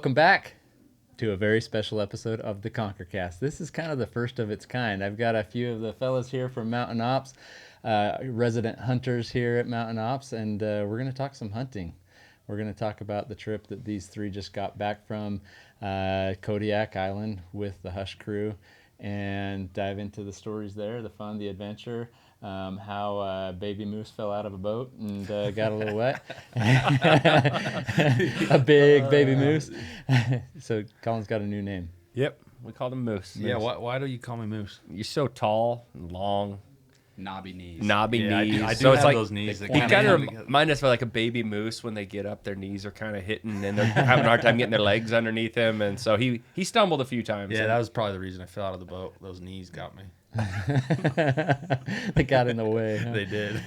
welcome back to a very special episode of the ConquerCast. This is kind of the first of its kind. I've got a few of the fellas here from Mountain Ops, resident hunters here at Mountain Ops, and we're going to talk some hunting. We're going to talk about the trip that these three just got back from Kodiak Island with the Hush crew, and dive into the stories there, the fun, the adventure, how baby moose fell out of a boat and got a little wet. A big baby moose. So Colin's got a new name. Yep, we called him Moose. Yeah, why do you call me Moose? You're so tall and long. Knobby knees. Knees. I do so it's have like those knees. you kind of remind us of like a baby moose when they get up, their knees are kind of hitting and they're having a hard time getting their legs underneath him. And so he stumbled a few times. Yeah, that was probably the reason I fell out of the boat. Those knees got me. They got in the way. Huh? They did.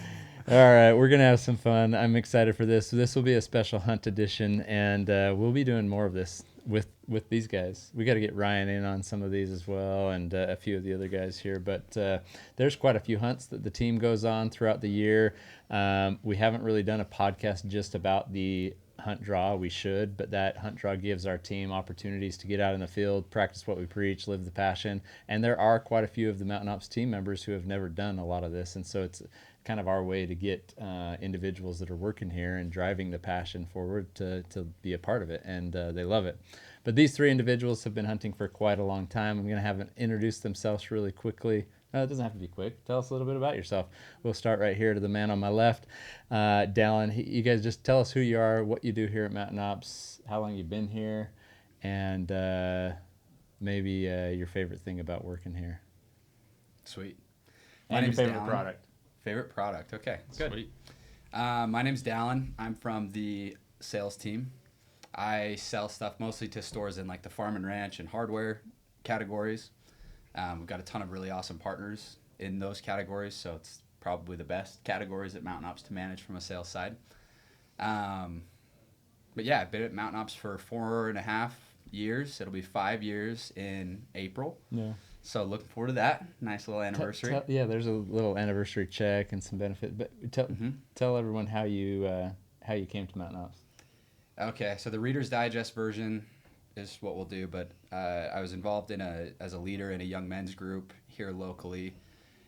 All right, we're going to have some fun. I'm excited for this. This will be a special hunt edition, and we'll be doing more of this with these guys. We got to get Ryan in on some of these as well, and a few of the other guys here. But there's quite a few hunts that the team goes on throughout the year. We haven't really done a podcast just about the hunt draw. We should, but that hunt draw gives our team opportunities to get out in the field, practice what we preach, live the passion. And there are quite a few of the Mountain Ops team members who have never done a lot of this, and so it's kind of our way to get individuals that are working here and driving the passion forward to be a part of it, and they love it. But these three individuals have been hunting for quite a long time. I'm going to have them introduce themselves really quickly. No, it doesn't have to be quick. Tell us a little bit about yourself. We'll start right here to the man on my left. Dallin, you guys just tell us who you are, what you do here at Mountain Ops, how long you've been here, and maybe your favorite thing about working here. Sweet. And your favorite product. Favorite product. Okay, good. Sweet. My name's Dallin. I'm from the sales team. I sell stuff mostly to stores in like the farm and ranch and hardware categories. We've got a ton of really awesome partners in those categories, so it's probably the best categories at Mountain Ops to manage from a sales side. But yeah, I've been at Mountain Ops for 4.5 years. It'll be 5 years in April. Yeah. So looking forward to that. Nice little anniversary. Yeah, there's a little anniversary check and some benefit. But tell everyone how you came to Mountain Ops. Okay, so the Reader's Digest version is what we'll do. But I was involved as a leader in a young men's group here locally,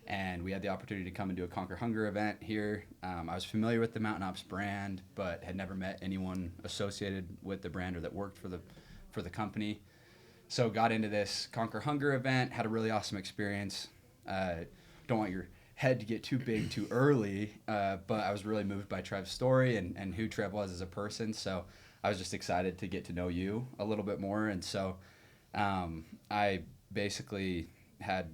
and we had the opportunity to come and do a Conquer Hunger event here. I was familiar with the Mountain Ops brand, but had never met anyone associated with the brand or that worked for the company. So got into this Conquer Hunger event, had a really awesome experience. Don't want your head to get too big too early, but I was really moved by Trev's story and who Trev was as a person. So I was just excited to get to know you a little bit more. And so I basically had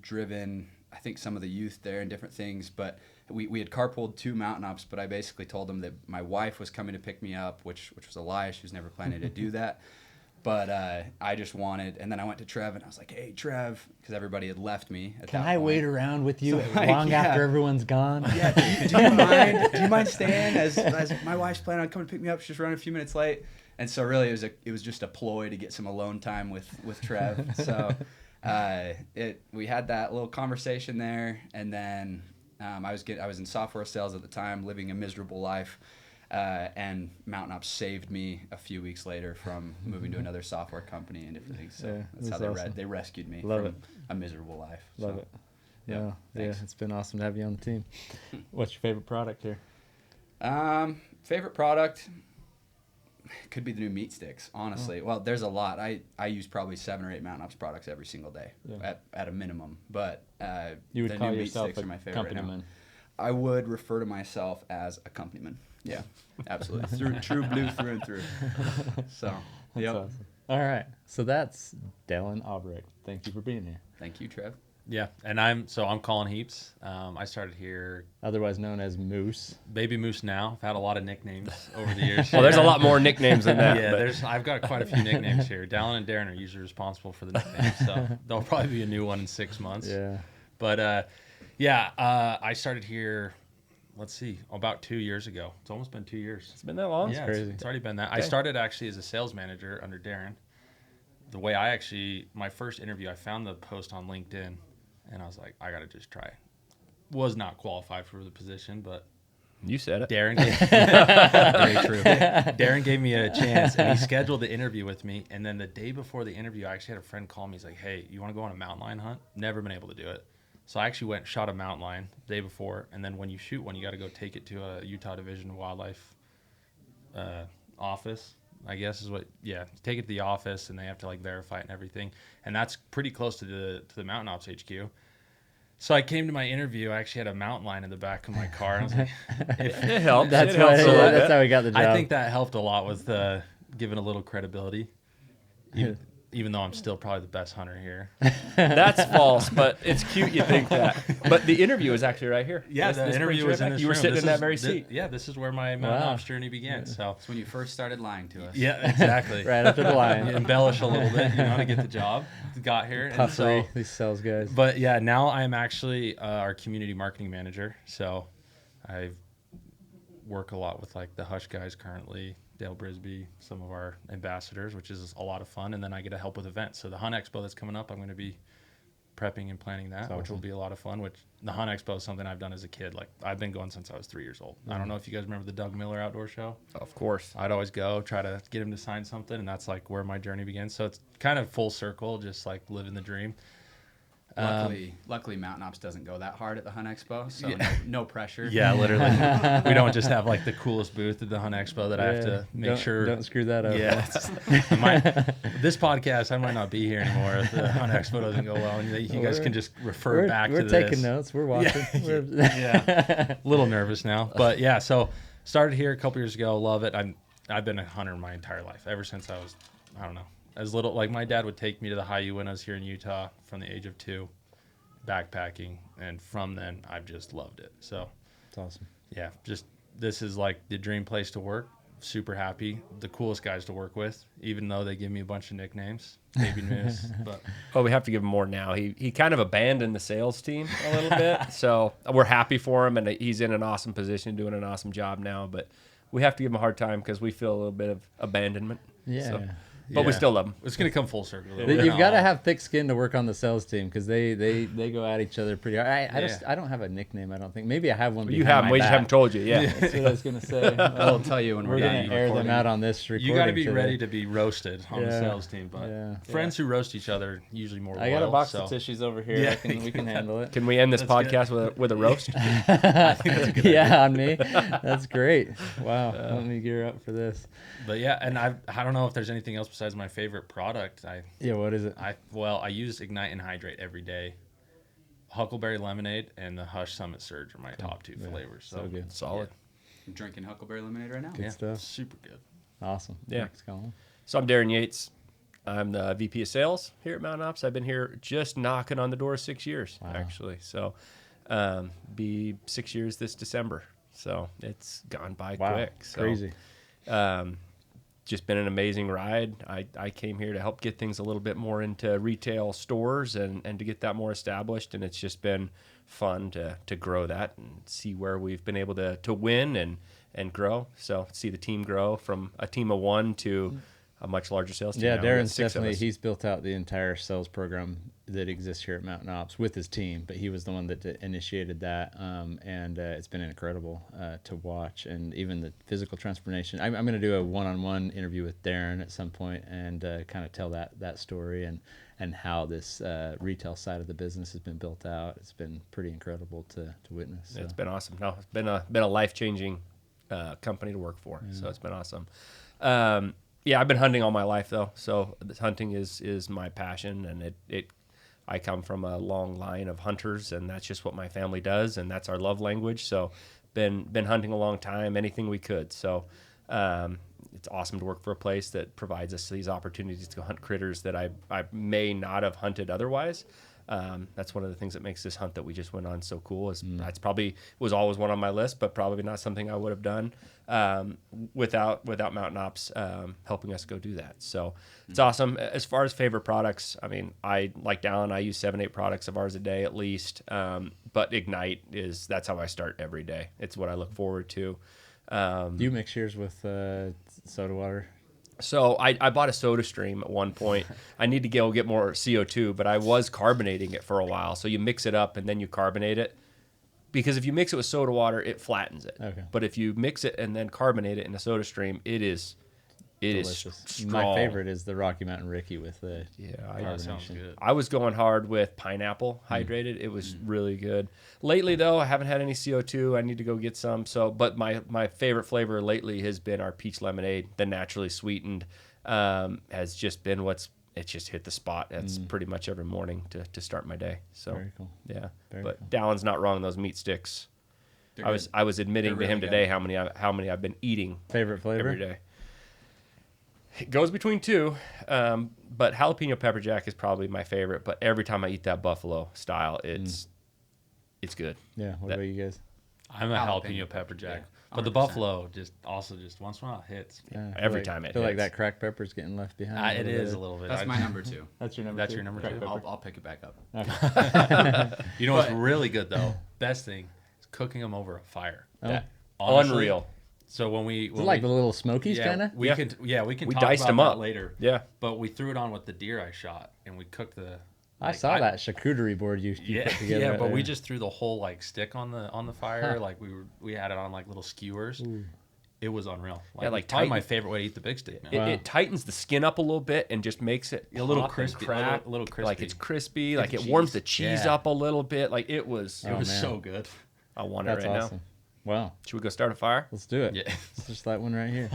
driven, I think, some of the youth there and different things, but we had carpooled to Mountain Ops, but I basically told them that my wife was coming to pick me up, which was a lie. She was never planning to do that. But I just wanted, and then I went to Trev, and I was like, hey, Trev, because everybody had left me at that point. Can I wait around with you long after everyone's gone? Yeah, do you mind staying as my wife's planning on coming to pick me up? She's running a few minutes late. And so really it was just a ploy to get some alone time with Trev. So we had that little conversation there, and then I was in software sales at the time, living a miserable life. And Mountain Ops saved me a few weeks later from moving to another software company and different things. So that's how they rescued me from a miserable life. Love it. Yeah, it's been awesome to have you on the team. What's your favorite product here? Favorite product could be the new meat sticks, honestly. Well, there's a lot. I use probably 7 or 8 Mountain Ops products every single day at a minimum. But you would the call new meat yourself sticks a are my favorite right now. companyman. I would refer to myself as a companyman. Yeah, absolutely. True blue through and through. So, That's awesome. All right. So that's Dallin Albrecht. Thank you for being here. Thank you, Trev. Yeah, and I'm Collin Heap. I started here, otherwise known as Moose. Baby Moose now. I've had a lot of nicknames over the years. Well, there's a lot more nicknames than that. Yeah, I've got quite a few nicknames here. Dallin and Daren are usually responsible for the nicknames, so there'll probably be a new one in 6 months. Yeah. But I started here. Let's see, about 2 years ago. It's almost been 2 years. It's been that long? Yeah, crazy. It's already been that. Okay. I started actually as a sales manager under Daren. The way my first interview, I found the post on LinkedIn, and I was like, I got to just try it. Was not qualified for the position, but You said it. Daren gave, very true. Daren gave me a chance, and he scheduled the interview with me. And then the day before the interview, I actually had a friend call me. He's like, "Hey, you want to go on a mountain lion hunt?" Never been able to do it. So I actually went and shot a mountain lion the day before. And then when you shoot one, you got to go take it to a Utah Division of Wildlife office, I guess is what. Yeah, take it to the office, and they have to like verify it and everything. And that's pretty close to the Mountain Ops HQ. So I came to my interview. I actually had a mountain lion in the back of my car. I was like, It helps. That's It helps a little that's bit. how we got the job. I think that helped a lot with giving a little credibility, even though I'm still probably the best hunter here. That's false, but it's cute you think that. But the interview is actually right here. Yeah, This the brings interview you was right in back. this You were room. sitting This in that is- very thi- seat. Yeah, this is where my Mountain Wow. Ops journey began. So That's when you first started lying to us. yeah, exactly. right after the You line. embellish a little bit, to get the job. Got here, and Puffery, so. these sales guys. But yeah, now I'm actually our community marketing manager. So I work a lot with like the Hush guys currently, Dale Brisby, some of our ambassadors, which is a lot of fun. And then I get to help with events. So the Hunt Expo that's coming up, I'm going to be prepping and planning that, which will be a lot of fun. Which the Hunt Expo is something I've done as a kid. Like I've been going since I was 3 years old. I don't know if you guys remember the Doug Miller Outdoor Show. Of course. I'd always go try to get him to sign something, and that's like where my journey began. So it's kind of full circle, just like living the dream. Luckily, Mountain Ops doesn't go that hard at the Hunt Expo, so no pressure. Yeah, literally. We don't just have like the coolest booth at the Hunt Expo that I have to make sure. Don't screw that up. Yeah. This podcast, I might not be here anymore if the Hunt Expo doesn't go well, and you guys can just refer back to We're this. taking notes. We're watching. Yeah, a little nervous now, but yeah. So started here a couple years ago. Love it. I've been a hunter my entire life, ever since I was, I don't know, as little. Like my dad would take me to the Bayou when I was here in Utah from the age of 2, backpacking, and from then I've just loved it. So It's awesome. yeah, just this is like the dream place to work. Super happy. The coolest guys to work with, even though they give me a bunch of nicknames. Baby Moose. But Well, we have to give him more now. He kind of abandoned the sales team a little bit. So we're happy for him, and he's in an awesome position, doing an awesome job now. But we have to give him a hard time because we feel a little bit of abandonment. Yeah. So, but we yeah. still love him. It's gonna come full circle. a little bit. You've got to have thick skin to work on the sales team because they go at each other pretty hard. Yeah. I don't have a nickname. I don't think. Maybe I have one. You behind have him. my We just back. haven't told you. Yeah. That's what I was gonna say. I'll tell you when We're we're gonna done air them recording. out on this recording. You got to be today. ready to be roasted on the Yeah. sales team, but Yeah. friends who roast each other usually more. I got a loyal, box so. of tissues over here. Yeah. We can handle it. Can we end this That's podcast with a roast? Yeah, on me. That's great. Wow. Let me gear up for this. But yeah, and I don't know if there's anything else besides my favorite product. Yeah. What is it? I use Ignite and Hydrate every day. Huckleberry Lemonade and the Hush Summit Surge are my top 2 Yeah, flavors. so good. Solid. I'm drinking Huckleberry Lemonade right now. Good stuff. Super good. Awesome. Yeah. Thanks, Colin. So I'm Daren Yates. I'm the VP of Sales here at Mountain Ops. I've been here just knocking on the door 6 years, actually. So be 6 years this December. So it's gone by Wow. quick. So, Crazy. Just been an amazing ride. I came here to help get things a little bit more into retail stores and to get that more established. And it's just been fun to grow that and see where we've been able to win and grow. So see the team grow from a team of 1 to a much larger sales team. Yeah, now. We've got Darren's 6 of definitely, us. he's built out the entire sales program that exists here at Mountain Ops with his team, but he was the one that initiated that, and it's been incredible to watch, and even the physical transformation. I'm going to do a one-on-one interview with Daren at some point and kind of tell that story and how this retail side of the business has been built out. It's been pretty incredible to witness. So. It's been awesome. No, it's been a life-changing company to work for. So it's been awesome. Yeah, I've been hunting all my life though. So this hunting is my passion, and I come from a long line of hunters, and that's just what my family does, and that's our love language. So been hunting a long time, anything we could. So it's awesome to work for a place that provides us these opportunities to hunt critters that I may not have hunted otherwise. That's one of the things that makes this hunt that we just went on so cool. That's probably was always one on my list, but probably not something I would have done without Mountain Ops helping us go do that. So it's awesome. As far as favorite products, I mean, I like Dallin. I use 7-8 products of ours a day at least. But Ignite that's how I start every day. It's what I look forward to. Do you mix yours with soda water? So I bought a Soda Stream at one point. I need to go get more CO2, but I was carbonating it for a while. So you mix it up and then you carbonate it. because if you mix it with soda water, it flattens it. Okay. But if you mix it and then carbonate it in a soda stream, it is Delicious. strong. My favorite is the Rocky Mountain Ricky with the That sounds good. I was going hard with pineapple hydrated. It was really good. Lately, though, I haven't had any CO2. I need to go get some. So, but my favorite flavor lately has been our peach lemonade, the naturally sweetened. Has just been it's just hit the spot. That's pretty much every morning to start my day. So Very cool. yeah. Very But Dallin's not wrong. Those meat sticks. They're I was admitting They're to him really today how many I've been eating favorite flavor every day. It goes between two, but jalapeno pepper jack is probably my favorite. But every time I eat that buffalo style, it's good. Yeah. What That- about you guys? I'm a Jalapeno jalapeno pepper jack. yeah, But the 100%. buffalo just once in a while hits. Yeah, I feel Every like, time it feel like hits. that cracked pepper's getting left behind. It is a little bit. That's my number 2. That's your number. That's two? your number Cracked two? pepper? I'll pick it back up. You know what's really good though? Best thing is cooking them over a fire. Oh. That- honestly, Unreal. So when we Is it like the little Smokies kind of? we Yeah. can we can We talk diced about them that up. later. Yeah. But we threw it on with the deer I shot, and we cooked the. I saw that charcuterie board you Yeah, put together. yeah, right but we there. just threw the whole like stick on the fire. Like we had it on like little skewers. It was unreal. like probably my tighten- favorite way to eat the big steak. Man. It, Wow. it tightens the skin up a little bit and just makes it A little pop and crispy, crack. a little Like crispy. it's crispy. Like it cheese. warms the cheese Yeah. up a little bit. Like it was. It Oh, was man. so good. I want That's it right awesome. now. Wow. Should we go start a fire? Let's do it. Yeah. Let's just that one right here.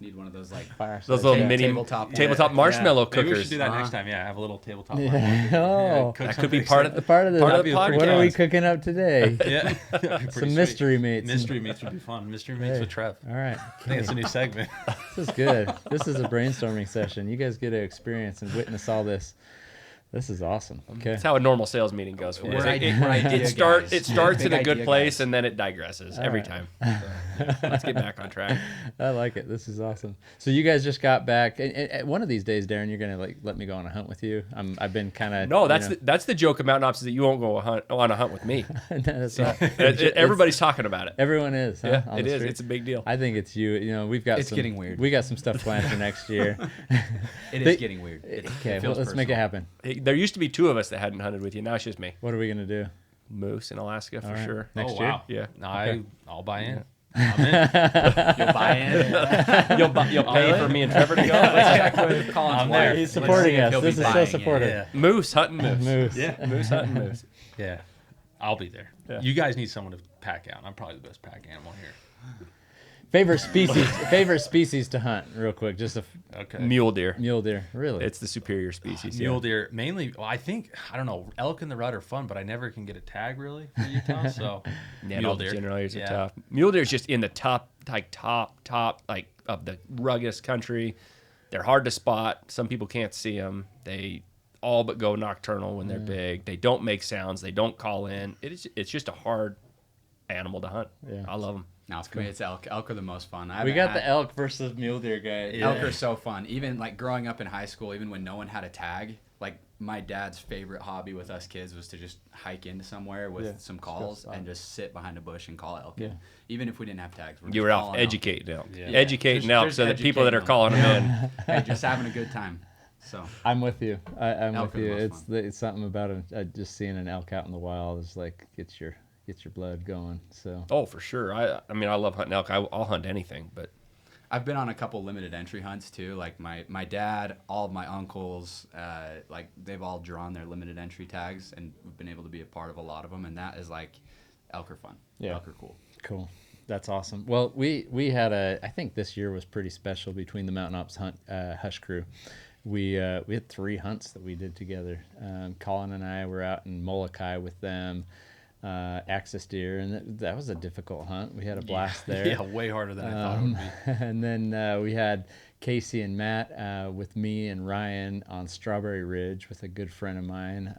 Need one of those like Fire. Those little mini tabletop marshmallow Maybe we cookers. should do that next time. Yeah, have a little tabletop. Yeah. Oh. Cook That could be something part of The part of the, Part of the what are we podcast. cooking up today? Yeah. Some mystery meats. Mystery meats would be fun. Mystery meats Hey. with Trev. All right. I think it's a new segment. This is good. This is a brainstorming session. You guys get to experience and witness all this. This is awesome. Okay. That's how a normal sales meeting goes for us. We're It, we're idea guys. it starts Big in a good idea place guys. and then it digresses every right. time. So, let's get back on track. I like it. This is awesome. So you guys just got back. And one of these days, Daren, you're gonna let me go on a hunt with you. I've been kind of No, that's the joke of Mountain Ops is that you won't go on a hunt with me. Everybody's talking about it. Everyone is. Huh, Yeah, on it the is. street? It's a big deal. I think it's you. You know, we've got. It's some, getting weird. We got some stuff planned for next year. It They- is getting weird. Okay, well, let's make it happen. There used to be two of us that hadn't hunted with you. Now it's just me. What are we gonna do? Moose in Alaska for All right. sure. Next oh, year? wow. Yeah. No, I'll buy in. You'll buy in. You'll pay for me and Trevor to go. Let's check with Colin's I'm wife. there. He's Let's supporting see if us. he'll be This is so buying. supportive. Yeah. Moose hunting moose. Moose. Yeah. Moose hunting moose. Yeah. I'll be there. Yeah. You guys need someone to pack out. I'm probably the best pack animal here. Favorite species? Favorite species to hunt? Real quick, just a Okay. Mule deer. mule deer. Really? It's the superior species. Mule Yeah. deer, mainly. Well, I don't know. Elk in the rut are fun, but I never can get a tag really for Utah. So Yeah, mule all the deer. generators are Yeah. tough. Mule deer is just in the top like of the ruggedest country. They're hard to spot. Some people can't see them. They all but go nocturnal when they're big. They don't make sounds. They don't call in. It's just a hard animal to hunt. Yeah. I love them. No, for me, it's elk. Elk are the most fun. we got the elk versus mule deer guy. Yeah. Elk are so fun. Even like growing up in high school, even when no one had a tag, like my dad's favorite hobby with us kids was to just hike into somewhere with Yeah. some calls and just sit behind a bush and call elk. Yeah. Even if we didn't have tags, we're You just were out calling elk. educating elk. Yeah. Educating Just- elk just so that people that are educating calling them in. Hey, just having a good time. So I'm with you. I'm Elk with are the you. most It's fun. it's something about just seeing an elk out in the wild is like gets your blood going. So Oh, for sure. I mean, I love hunting elk. I'll hunt anything, but I've been on a couple limited entry hunts too. Like my dad, all of my uncles, like they've all drawn their limited entry tags, and we've been able to be a part of a lot of them. And that is like elk are fun. Yeah. Elk are cool. cool. That's awesome. Well, we had I think this year was pretty special between the Mountain Ops hunt Hush crew. We had 3 hunts that we did together. Collin and I were out in Molokai with them. Axis deer, and that was a difficult hunt. We had a blast there. Yeah, way harder than I thought it would be. And then we had Casey and Matt with me and Ryan on Strawberry Ridge with a good friend of mine.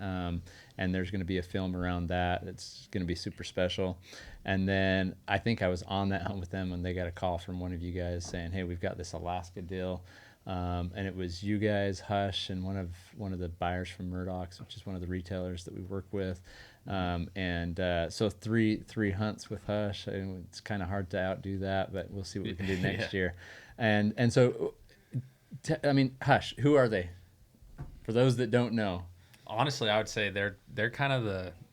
And there's going to be a film around that. It's going to be super special. And then I think I was on that hunt with them when they got a call from one of you guys saying, "Hey, we've got this Alaska deal." And it was you guys, Hush, and one of the buyers from Murdoch's, which is one of the retailers that we work with. So three hunts with Hush. And it's kind of hard to outdo that, but we'll see what we can do next year. And so, I mean, Hush, who are they? For those that don't know. Honestly, I would say they're kind of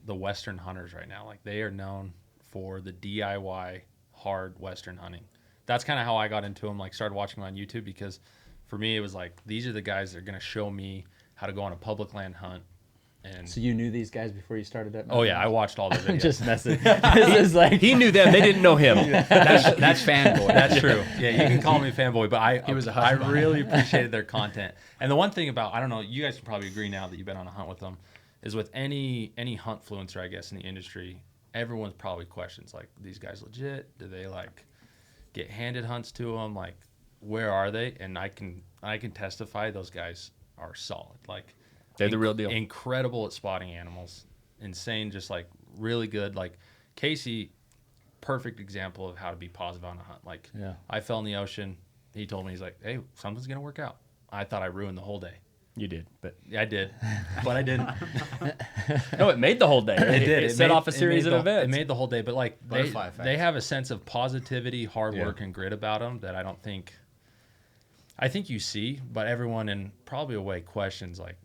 the the Western hunters right now. Like they are known for the DIY hard Western hunting. That's kind of how I got into them. Like started watching them on YouTube because for me it was like these are the guys that are going to show me how to go on a public land hunt. And So you knew these guys before you started at oh yeah, I watched all the videos. I'm just messing. This is like He knew them. They didn't know him. That's fanboy. That's true. Yeah, you can call me fanboy, but He was a I hush bunny. really appreciated their content. And the one thing about, I don't know, you guys can probably agree now that you've been on a hunt with them, is with any hunt influencer, I guess, in the industry, everyone's probably questions like, these guys legit? Do they like get handed hunts to them? Like, where are they? And I can testify those guys are solid. Like They're the real deal. Incredible at spotting animals. Insane, just like really good. Like Casey, perfect example of how to be positive on a hunt. Like Yeah. I fell in the ocean. He told me, he's like, hey, something's going to work out. I thought I ruined the whole day. You did, but Yeah, I did, but I didn't. no, it made the whole day. It did. It set made- off a series of events. It made the whole day, but like Butterfly effect. they have a sense of positivity, hard Yeah. work, and grit about them that I think you see, but everyone in probably a way questions like,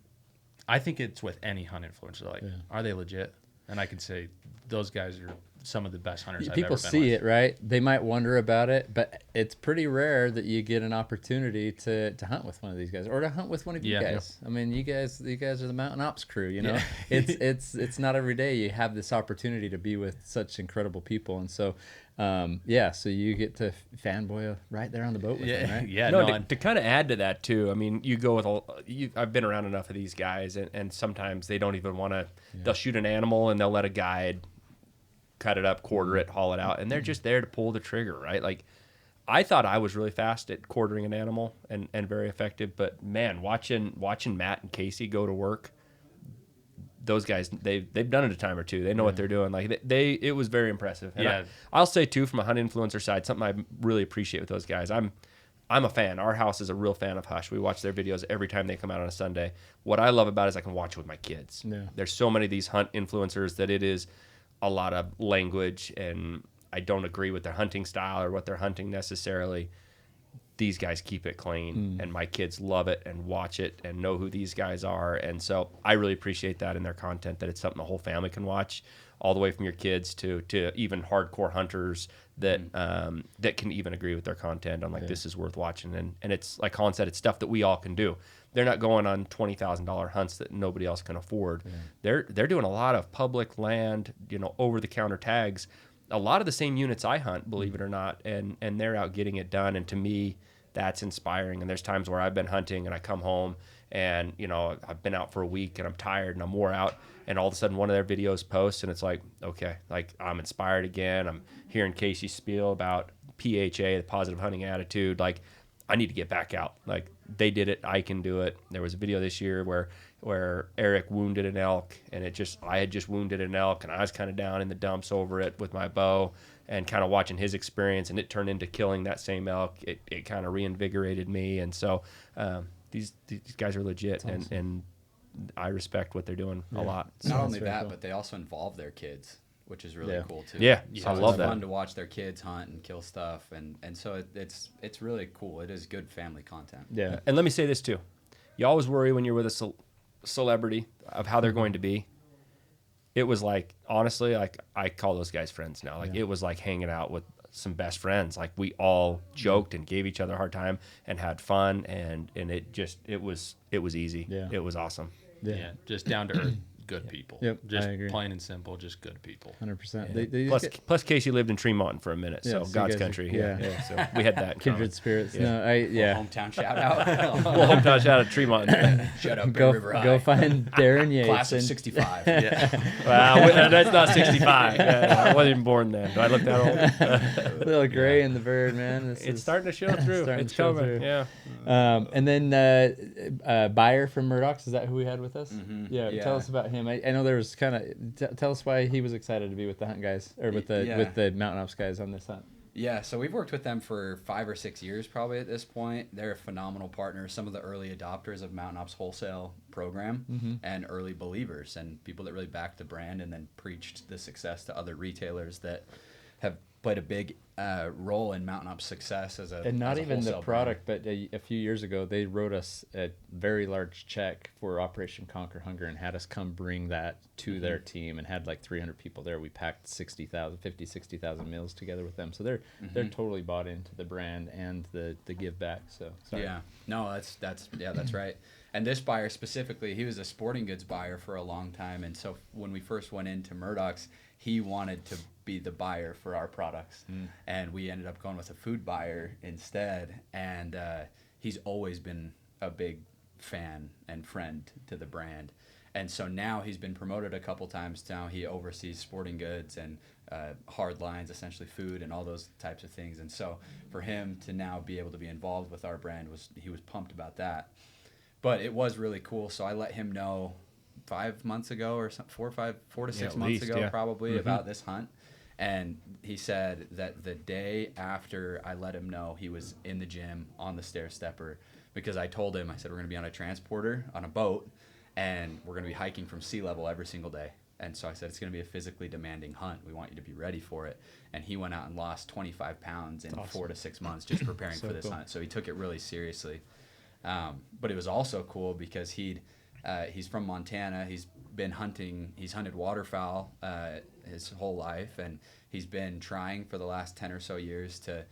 I think it's with any hunt influencer, like, are they legit? And I can say those guys are some of the best hunters I've ever people been see with. it, right? They might wonder about it, but it's pretty rare that you get an opportunity to hunt with one of these guys or to hunt with one of you Yeah. guys. I mean, you guys are the Mountain Ops crew, you know. Yeah. It's not every day you have this opportunity to be with such incredible people, and so so you get to fanboy right there on the boat with them, Yeah, right? yeah. no, No, to kind of add to that too. I mean, you go with I've been around enough of these guys, and sometimes they don't even want to. They'll shoot an animal and they'll let a guide cut it up, quarter it, haul it out, and they're just there to pull the trigger, right? Like, I thought I was really fast at quartering an animal and very effective, but man, watching Matt and Casey go to work, those guys they've done it a time or two. They know what they're doing. Like it was very impressive. And Yeah. I'll say too, from a hunt influencer side, something I really appreciate with those guys. I'm a fan. Our house is a real fan of Hush. We watch their videos every time they come out on a Sunday. What I love about it is I can watch it with my kids. Yeah. There's so many of these hunt influencers that it is a lot of language, and I don't agree with their hunting style or what they're hunting necessarily. These guys keep it clean, and my kids love it and watch it and know who these guys are. And so I really appreciate that in their content, that it's something the whole family can watch, all the way from your kids to even hardcore hunters that that can even agree with their content. I'm like, this is worth watching. And it's like Collin said, it's stuff that we all can do. They're not going on $20,000 hunts that nobody else can afford. They're doing a lot of public land, over the counter tags, a lot of the same units I hunt, believe it or not, and they're out getting it done. And to me, that's inspiring. And there's times where I've been hunting and I come home and, I've been out for a week and I'm tired and I'm wore out, and all of a sudden one of their videos posts and it's like, okay, like I'm inspired again. I'm hearing Casey spiel about PHA, the positive hunting attitude. Like, I need to get back out. Like, they did it, I can do it. There was a video this year where Eric wounded an elk, and I had just wounded an elk, and I was kind of down in the dumps over it with my bow and kind of watching his experience, and it turned into killing that same elk. It kind of reinvigorated me. And so these guys are legit, and I respect what they're doing a lot. Not only very that, cool. but they also involve their kids, which is really cool too. Yeah, so I love it's that. fun to watch their kids hunt and kill stuff, and so it's really cool. It is good family content. Yeah. And let me say this too. You always worry when you're with a celebrity of how they're going to be. It was like, honestly, like I call those guys friends now. Like, it was like hanging out with some best friends. Like, we all joked and gave each other a hard time and had fun, and it was easy. Yeah. It was awesome. Yeah, just down to earth, good people. Yep, just I agree. plain and simple, just good people. 100%. Plus Casey lived in Tremont for a minute, Yeah, so so you God's guys are- country. yeah. So we had that in common. Kindred spirits. Yeah. No, Little hometown shout out. Well, hometown shout out Tremont. Shut up, go River High. go find Daren Yates. Class of and- '65. Wow, that's not 65. I wasn't even born then. Do I look that old? Little gray in the bird, man. This It's is starting to show through. starting It's to show coming. through. Yeah. And then Buyer from Murdoch's, is that who we had with us? Yeah, Yeah. tell us about him. I know there was kind of tell us why he was excited to be with the hunt guys or with the Mountain Ops guys on this hunt. Yeah, so we've worked with them for 5 or 6 years probably at this point. They're a phenomenal partner, some of the early adopters of Mountain Ops wholesale program and early believers and people that really backed the brand and then preached the success to other retailers that have played a big role in Mountain Up's success as a And not as a even the wholesale product, but a few years ago, they wrote us a very large check for Operation Conquer Hunger and had us come bring that to their team and had like 300 people there. We packed 60,000 meals together with them. So they're totally bought into the brand and the give back. So sorry. Yeah, no, that's right. And this buyer specifically, he was a sporting goods buyer for a long time. And so when we first went into Murdoch's, he wanted to be the buyer for our products. And we ended up going with a food buyer instead. And he's always been a big fan and friend to the brand. And so now he's been promoted a couple times. Now he oversees sporting goods and hard lines, essentially food and all those types of things. And so for him to now be able to be involved with our brand, he was pumped about that. But it was really cool. So I let him know 5 months ago or some 4 to 6 months ago, probably, about this hunt. And he said that the day after I let him know, he was in the gym on the stair stepper, because I told him, I said, we're going to be on a transporter on a boat and we're going to be hiking from sea level every single day. And so I said, it's going to be a physically demanding hunt. We want you to be ready for it. And he went out and lost 25 pounds in 4 to 6 months just preparing for this hunt. So he took it really seriously. But it was also cool because he's from Montana. He's been hunting. He's hunted waterfowl his whole life, and he's been trying for the last 10 or so years to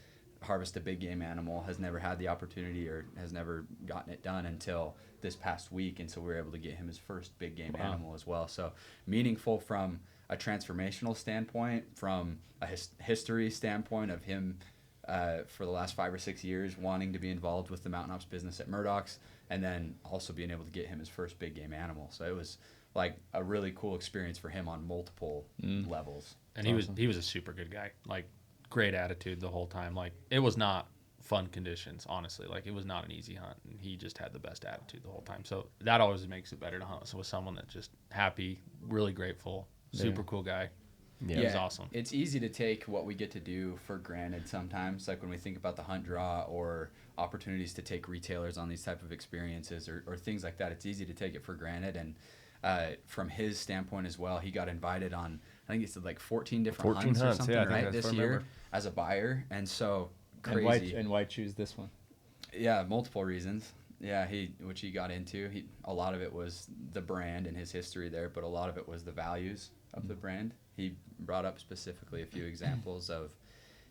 harvest a big game animal. Has never had the opportunity or has never gotten it done until this past week, and so we were able to get him his first big game animal as well. So meaningful from a transformational standpoint, from a history standpoint of him for the last 5 or 6 years wanting to be involved with the Mountain Ops business at Murdoch's, and then also being able to get him his first big game animal. So it was like a really cool experience for him on multiple levels. And he was a super good guy, like great attitude the whole time. Like it was not fun conditions, honestly. Like it was not an easy hunt, and he just had the best attitude the whole time. So that always makes it better to hunt with someone that's just happy, really grateful, super cool guy. Yeah, it was awesome. It's easy to take what we get to do for granted sometimes, like when we think about the hunt draw or opportunities to take retailers on these type of experiences or things like that. It's easy to take it for granted. And from his standpoint as well, he got invited on, I think he said like 14 different hunts or something, right, this year as a buyer. And so crazy. And why choose this one? Yeah, multiple reasons. Yeah, which he got into. A lot of it was the brand and his history there, but a lot of it was the values of the brand. He brought up specifically a few examples of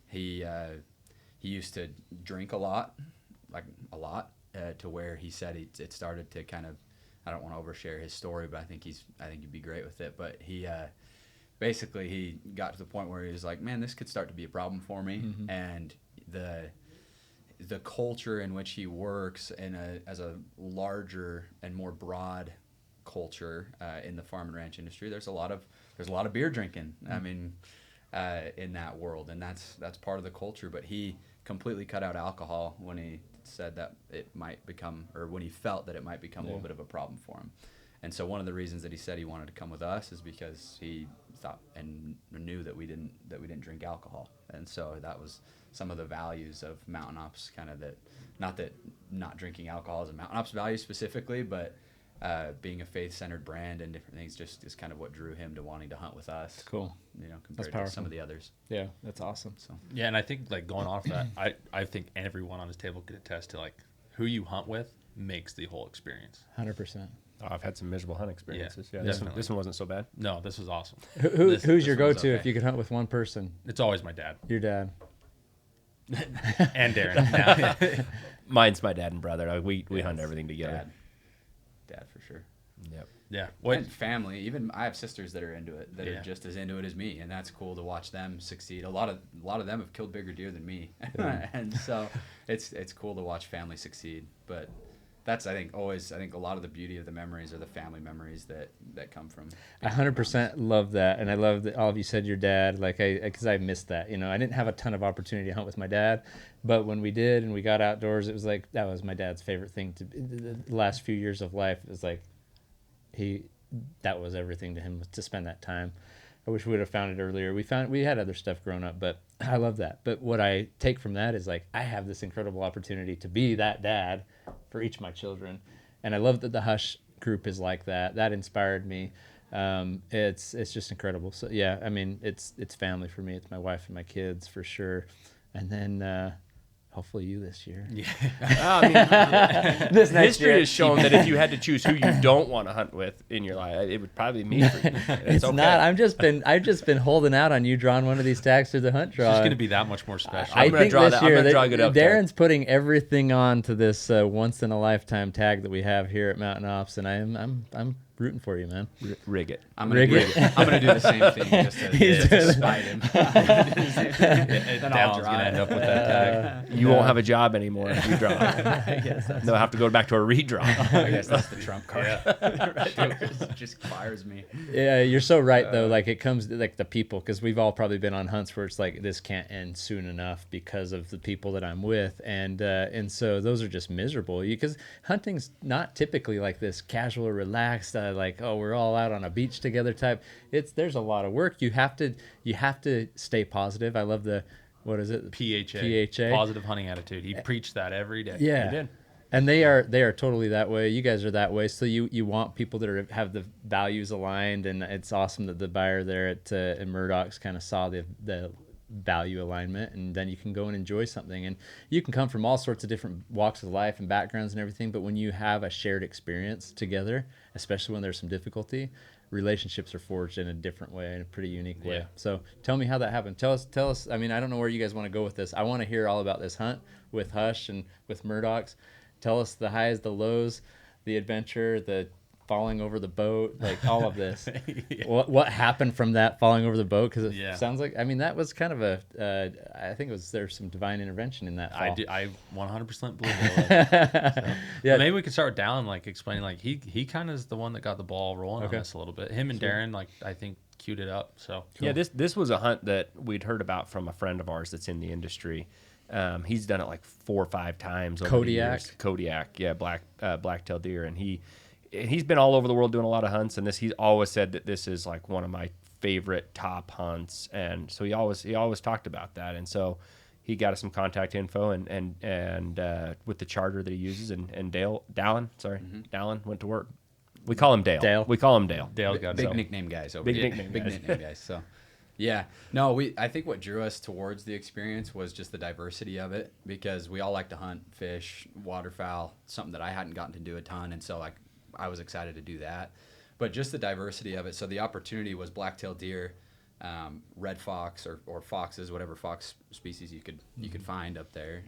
he used to drink a lot, to where he said it started to kind of, I don't want to overshare his story, but I think he'd be great with it. But he basically he got to the point where he was like, man, this could start to be a problem for me, and the culture in which he works as a larger and more broad culture in the farm and ranch industry, there's a lot of beer drinking. I mean, in that world, and that's part of the culture. But he completely cut out alcohol when he said that it might become, or when he felt that it might become a little bit of a problem for him. And so one of the reasons that he said he wanted to come with us is because he thought and knew that we didn't drink alcohol. And so that was some of the values of Mountain Ops, kind of not drinking alcohol is a Mountain Ops value specifically, but being a faith-centered brand and different things just is kind of what drew him to wanting to hunt with us. Cool. Compared to some of the others. Yeah, that's awesome. So yeah, and I think like going off that, I think everyone on this table could attest to like who you hunt with makes the whole experience. 100%. Oh, I've had some miserable hunt experiences. Yeah, definitely. This one wasn't so bad. No, this was awesome. Who's your go-to if you could hunt with one person? It's always my dad. Your dad. And Daren. Mine's my dad and brother. We hunt everything together. Dad for sure. Yep. Yeah. And family. Even I have sisters that are into it, that are just as into it as me, and that's cool to watch them succeed. A lot of them have killed bigger deer than me, and so it's cool to watch family succeed. But that's I think a lot of the beauty of the memories are the family memories that come from. I 100% love that, and I love that all of you said your dad. Like because I missed that. I didn't have a ton of opportunity to hunt with my dad, but when we did and we got outdoors, it was like that was my dad's favorite thing. The last few years of life, it was like that was everything to him, to spend that time. I wish we would have found it earlier. We had other stuff growing up, but I love that. But what I take from that is like I have this incredible opportunity to be that dad for each of my children, and I love that the Hush group is like that. That inspired me. It's just incredible. So yeah, I mean, it's family for me. It's my wife and my kids for sure, and then hopefully you this year. Yeah. I mean, This next history year. has shown that if you had to choose who you don't want to hunt with in your life, it would probably be me for you. It's okay. not. I've just been holding out on you drawing one of these tags through the hunt It's draw. just going to be that much more special. I'm I gonna think draw this that- I'm year gonna draw a good elk tag. Darren's putting everything on to this once in a lifetime tag that we have here at Mountain Ops, and I'm rooting for you, man. Rig it. I'm gonna Rig do it. I'm gonna do the same thing just to, He's to doing spite him. Then I'll Dallin's draw going to it. end up with that tag. You won't have a job anymore if you draw. They'll have to go back to a redraw. I guess that's the trump card. Yeah. Right there. It just fires me. Yeah, you're so right though. Like it comes to, like the people, because we've all probably been on hunts where it's like this can't end soon enough because of the people that I'm with, and so those are just miserable. Because hunting's not typically like this casual or relaxed, like oh we're all out on a beach together type. There's a lot of work. You have to stay positive. I love the what is it? PHA. Positive hunting attitude. He preached that every day. Yeah. He did. And they are totally that way. You guys are that way. So you want people that have the values aligned, and it's awesome that the buyer there at Murdoch's kind of saw the value alignment, and then you can go and enjoy something. And you can come from all sorts of different walks of life and backgrounds and everything, but when you have a shared experience together, especially when there's some difficulty, relationships are forged in a different way, in a pretty unique way. Yeah. So tell me how that happened. Tell us. I mean, I don't know where you guys want to go with this. I want to hear all about this hunt with Hush and with Murdoch's. Tell us the highs, the lows, the adventure, the falling over the boat, like all of this. Yeah. What happened from that falling over the boat? Because it Yeah. sounds like, I mean, that was kind of I think there's some divine intervention in that fall. I 100% believe it. So, Yeah. maybe we could start with Dallin, like explaining, like he kind of is the one that got the ball rolling Okay. on this a little bit. Him and Daren, like I think, queued it up. So Yeah, this was a hunt that we'd heard about from a friend of ours that's in the industry. He's done it like 4 or 5 times over the years. Kodiak, yeah, black-tailed deer, and he's been all over the world doing a lot of hunts. And he's always said that this is like one of my favorite top hunts, and so he always talked about that. And so he got us some contact info and with the charter that he uses, and Dallin went to work. We call him Dale. We call him Dale. Dale's got Big so. nickname guys over Big here. nickname Big guys. nickname guys. So, yeah. No, I think what drew us towards the experience was just the diversity of it, because we all like to hunt, fish, waterfowl, something that I hadn't gotten to do a ton, and so like I was excited to do that. But just the diversity of it. So the opportunity was black-tailed deer, red fox or foxes, whatever fox species you could find up there,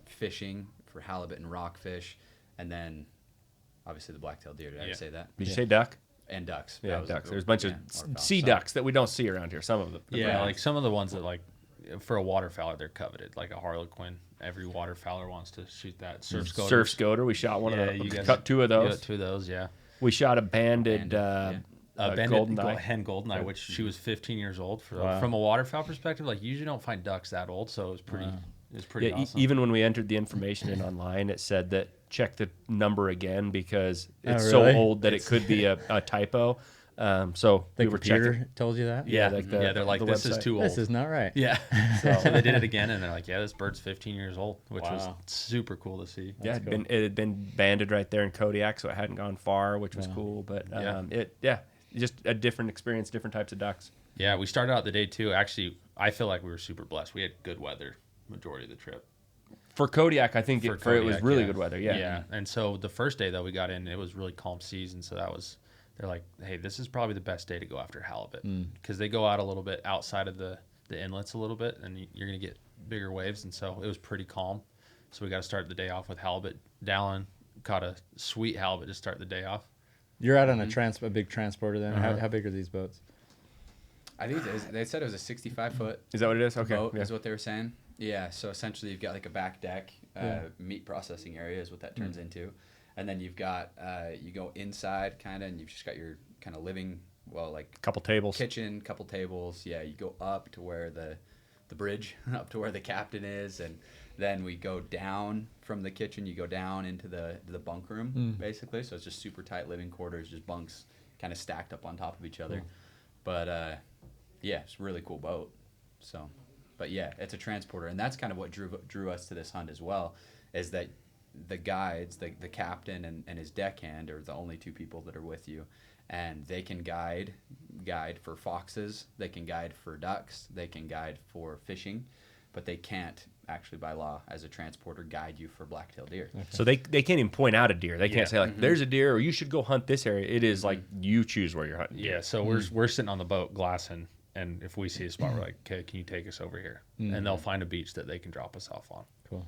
fishing for halibut and rockfish, and then obviously the black-tailed deer. Did I ever say that? Did you say duck? And ducks. Yeah, That was ducks. There's a bunch of waterfowl. sea So- ducks that we don't see around here. Some of them. Yeah, like some of the ones that like for a waterfowler they're coveted, like a harlequin. Every waterfowler wants to shoot that surf scoter. Surf scoter. We shot one Yeah, of you those. guys- Cut 2 of You those. got 2 of those, yeah. We shot a banded, Banded, Banded goldeneye. hen goldeneye, which she was 15 years old. Wow. From a waterfowl perspective, like usually don't find ducks that old, so it was pretty. It was pretty Yeah, awesome. even when we entered the information in online, it said that check the number again because it's really? so old that it could be a typo. So The we were computer checking. told you that? yeah, like they're like, the this is website. too old. This is not right. Yeah. So they did it again, and they're like, yeah, this bird's 15 years old, which was Wow. super cool to see. Yeah, it had been banded right there in Kodiak, so it hadn't gone far, which was Wow. cool. But Yeah. just a different experience, different types of ducks. Yeah, we started out the day too. Actually, I feel like we were super blessed. We had good weather majority of the trip. For Kodiak, I think it was Kodiak, really yeah. good weather. Yeah. Yeah. And so the first day that we got in, it was really calm seas, and so they're like, hey, this is probably the best day to go after halibut, because they go out a little bit outside of the inlets a little bit, and you're gonna get bigger waves, and so it was pretty calm. So we got to start the day off with halibut. Dallin caught a sweet halibut to start the day off. You're out on a big transporter then. How big are these boats? I think they said it was a 65-foot Is that what it is? Okay. boat yeah. is what they were saying. Yeah, so essentially you've got like a back deck, Yeah. meat processing area is what that turns into. And then you've got, you go inside kind of, and you've just got your kind of living, well, like Couple tables. kitchen, couple tables. Yeah, you go up to where the bridge, up to where the captain is. And then we go down from the kitchen, you go down into the bunk room, basically. So it's just super tight living quarters, just bunks kind of stacked up on top of each other. But, yeah, it's a really cool boat. So, but yeah, it's a transporter, and that's kind of what drew us to this hunt as well, is that the guides, the captain and his deckhand are the only 2 people that are with you, and they can guide for foxes, they can guide for ducks, they can guide for fishing, but they can't actually by law as a transporter guide you for black-tailed deer. Okay. So they can't even point out a deer. They can't say like, there's a deer or you should go hunt this area. It is like you choose where you're hunting. Yeah, so we're sitting on the boat glassing, and if we see a spot, we're like, okay, can you take us over here? And they'll find a beach that they can drop us off on. Cool.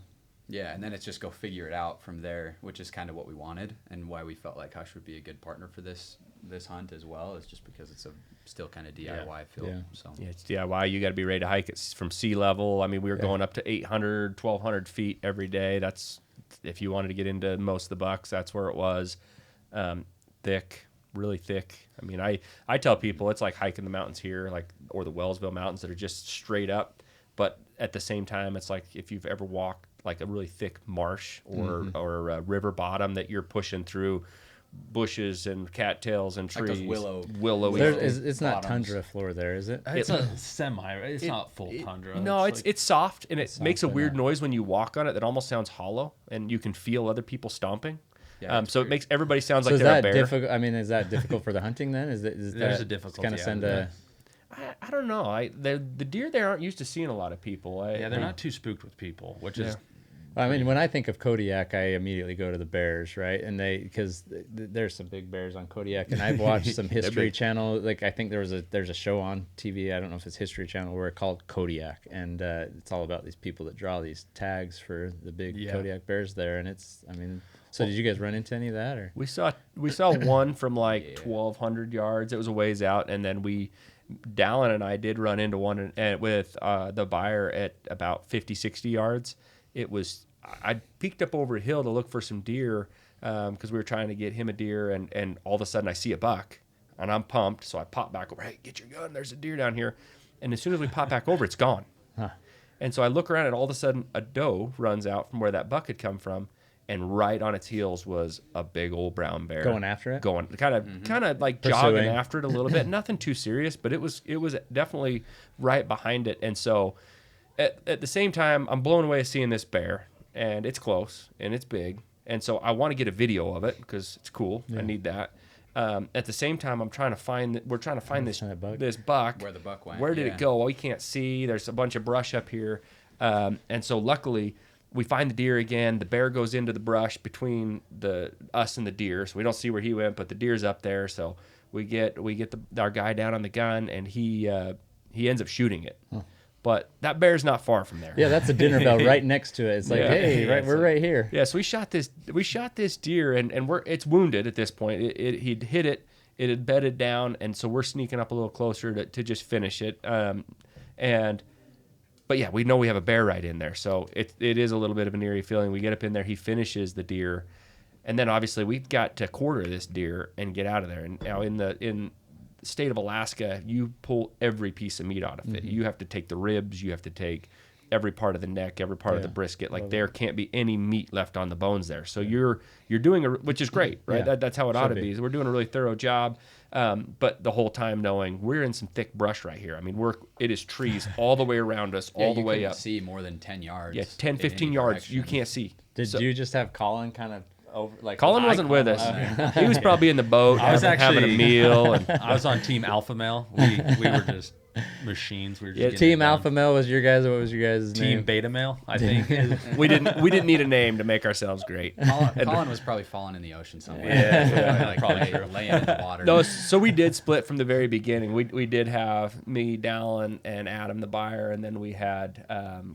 Yeah, and then it's just go figure it out from there, which is kind of what we wanted and why we felt like Hush would be a good partner for this hunt as well, is just because it's a still kind of DIY feel. Yeah. So Yeah, it's DIY. You got to be ready to hike it from sea level. I mean, we were going up to 800, 1,200 feet every day. That's if you wanted to get into most of the bucks, that's where it was. Thick, really thick. I mean, I tell people it's like hiking the mountains here, like or the Wellsville Mountains that are just straight up. But at the same time, it's like if you've ever walked like a really thick marsh or a river bottom that you're pushing through bushes and cattails and like trees. those willowy. It's not bottoms. tundra floor there, is it? It's a semi, right? It's not full tundra. No, it's soft and it makes a soft, weird yeah. noise when you walk on it that almost sounds hollow, and you can feel other people stomping. Yeah, it's so it weird. makes everybody sounds So like is they're a that bear. difficult? I mean, is that difficult for the hunting then? There's that a difficulty, kind of yeah. send Yeah. I don't know. The deer there aren't used to seeing a lot of people. Yeah, they're not too spooked with people, which is I mean, when I think of Kodiak, I immediately go to the bears, right? And because there's some big bears on Kodiak, and I've watched some History Channel. Like I think there's a show on TV. I don't know if it's History Channel where it's called Kodiak, and it's all about these people that draw these tags for the big Kodiak bears there. And so did you guys run into any of that, or? We saw one from like 1,200 yards. It was a ways out, and then Dallin and I did run into one with the buyer at about 50, 60 yards. I peeked up over a hill to look for some deer because we were trying to get him a deer, and all of a sudden I see a buck, and I'm pumped, so I pop back over. Hey, get your gun! There's a deer down here, and as soon as we pop back over, it's gone. Huh. And so I look around, and all of a sudden a doe runs out from where that buck had come from, and right on its heels was a big old brown bear Going after it? Going kind of like Pursuing. jogging after it a little bit. Nothing too serious, but it was definitely right behind it. And so at the same time, I'm blown away seeing this bear, and it's close and it's big, and so I want to get a video of it because it's cool. I need that. At the same time, we're trying to find this buck. Where the buck went. Where did it go? Well, we can't see. There's a bunch of brush up here, and so luckily we find the deer again. The bear goes into the brush between us and the deer, so we don't see where he went, but the deer's up there. So we get our guy down on the gun, and he ends up shooting it. Huh. But that bear's not far from there. Yeah, that's a dinner bell right next to it. It's like, hey, Yeah, right, we're right here. Yeah, so we shot this deer, and it's wounded at this point. He'd hit it, it had bedded down, and so we're sneaking up a little closer to just finish it. But yeah, we know we have a bear right in there, so it is a little bit of an eerie feeling. We get up in there, he finishes the deer, and then obviously we've got to quarter this deer and get out of there. And now in the state of Alaska, you pull every piece of meat out of it. You have to take the ribs, you have to take every part of the neck, every part of the brisket. Like there can't be any meat left on the bones there. So you're doing which is great, right? Yeah. That's how it ought to be. be. We're doing a really thorough job, but the whole time knowing we're in some thick brush right here. I mean, it is trees all the way around us, all the way up. See more than 10 yards. Yeah, 10, 15 yards, you can't see. Did you just have Collin kind of over? Like Collin wasn't with us. He was probably in the boat I was having a actually- meal. And I was on Team Alpha Male. We were just machines. We were just getting Team it done. Alpha Male was your guys. What was your guys' Team name? Beta Male, I think. we didn't need a name to make ourselves great. Colin was probably falling in the ocean somewhere. Yeah. Probably laying in the water. No, so we did split from the very beginning. We did have me, Dallin, and Adam, the buyer, and then we had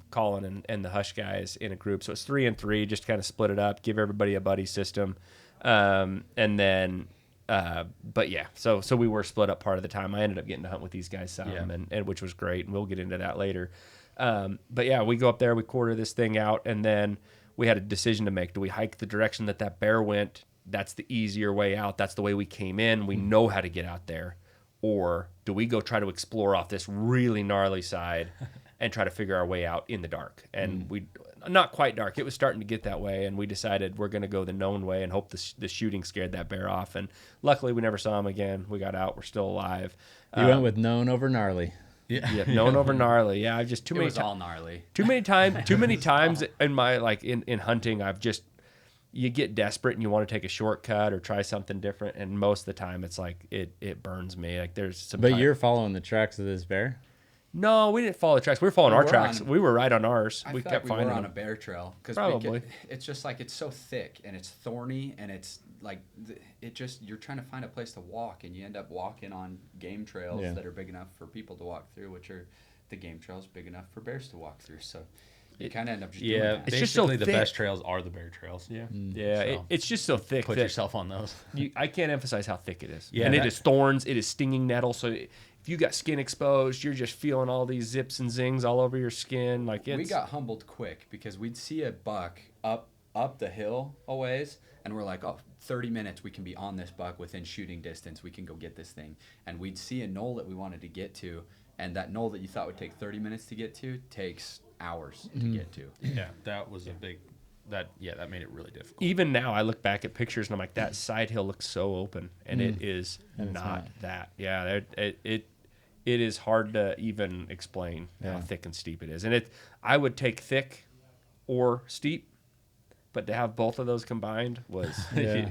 Collin and the Hush guys in a group. So it's 3 and 3, just kind of split it up, give everybody a buddy system, and then. But yeah, so we were split up part of the time. I ended up getting to hunt with these guys some, and which was great, and we'll get into that later. But yeah, we go up there, we quarter this thing out, and then we had a decision to make. Do we hike the direction that bear went? That's the easier way out. That's the way we came in. We know how to get out there. Or do we go try to explore off this really gnarly side and try to figure our way out in the dark? And we not quite dark. It was starting to get that way, and we decided we're going to go the known way and hope the shooting scared that bear off. And luckily, we never saw him again. We got out. We're still alive. You went with known over gnarly. Yeah, known over gnarly. Yeah, I've just it was all gnarly. too many times in my in hunting, I've just you get desperate and you want to take a shortcut or try something different. And most of the time it's like, it burns me. Like there's some But you're following the tracks of this bear? No, we didn't follow the tracks. We were following our tracks. on- we were right on ours. I We feel kept like we finding were on them. a bear trail because Probably. it's just like it's so thick and it's thorny and it's like it just you're trying to find a place to walk and you end up walking on game trails Yeah. that are big enough for people to walk through, which are the game trails big enough for bears to walk through. So you kind of end up just doing Yeah, that. It's just so basically the thick. best trails are the bear trails. Yeah, So, it's just so thick. put that yourself on those. I can't emphasize how thick it is. Yeah, and it that- is thorns. It is stinging nettle. So if you got skin exposed, you're just feeling all these zips and zings all over your skin. Like it's We got humbled quick because we'd see a buck up the hill a ways, and we're like, 30 minutes we can be on this buck within shooting distance. We can go get this thing. And we'd see a knoll that we wanted to get to, and that knoll that you thought would take 30 minutes to get to takes hours to get to. Yeah, that was a big. That made it really difficult. even now I look back at pictures and I'm like, that side hill looks so open, and it is And it's not not. that. Yeah, it is hard to even explain Yeah. how thick and steep it is. And I would take thick or steep, but to have both of those combined was Yeah.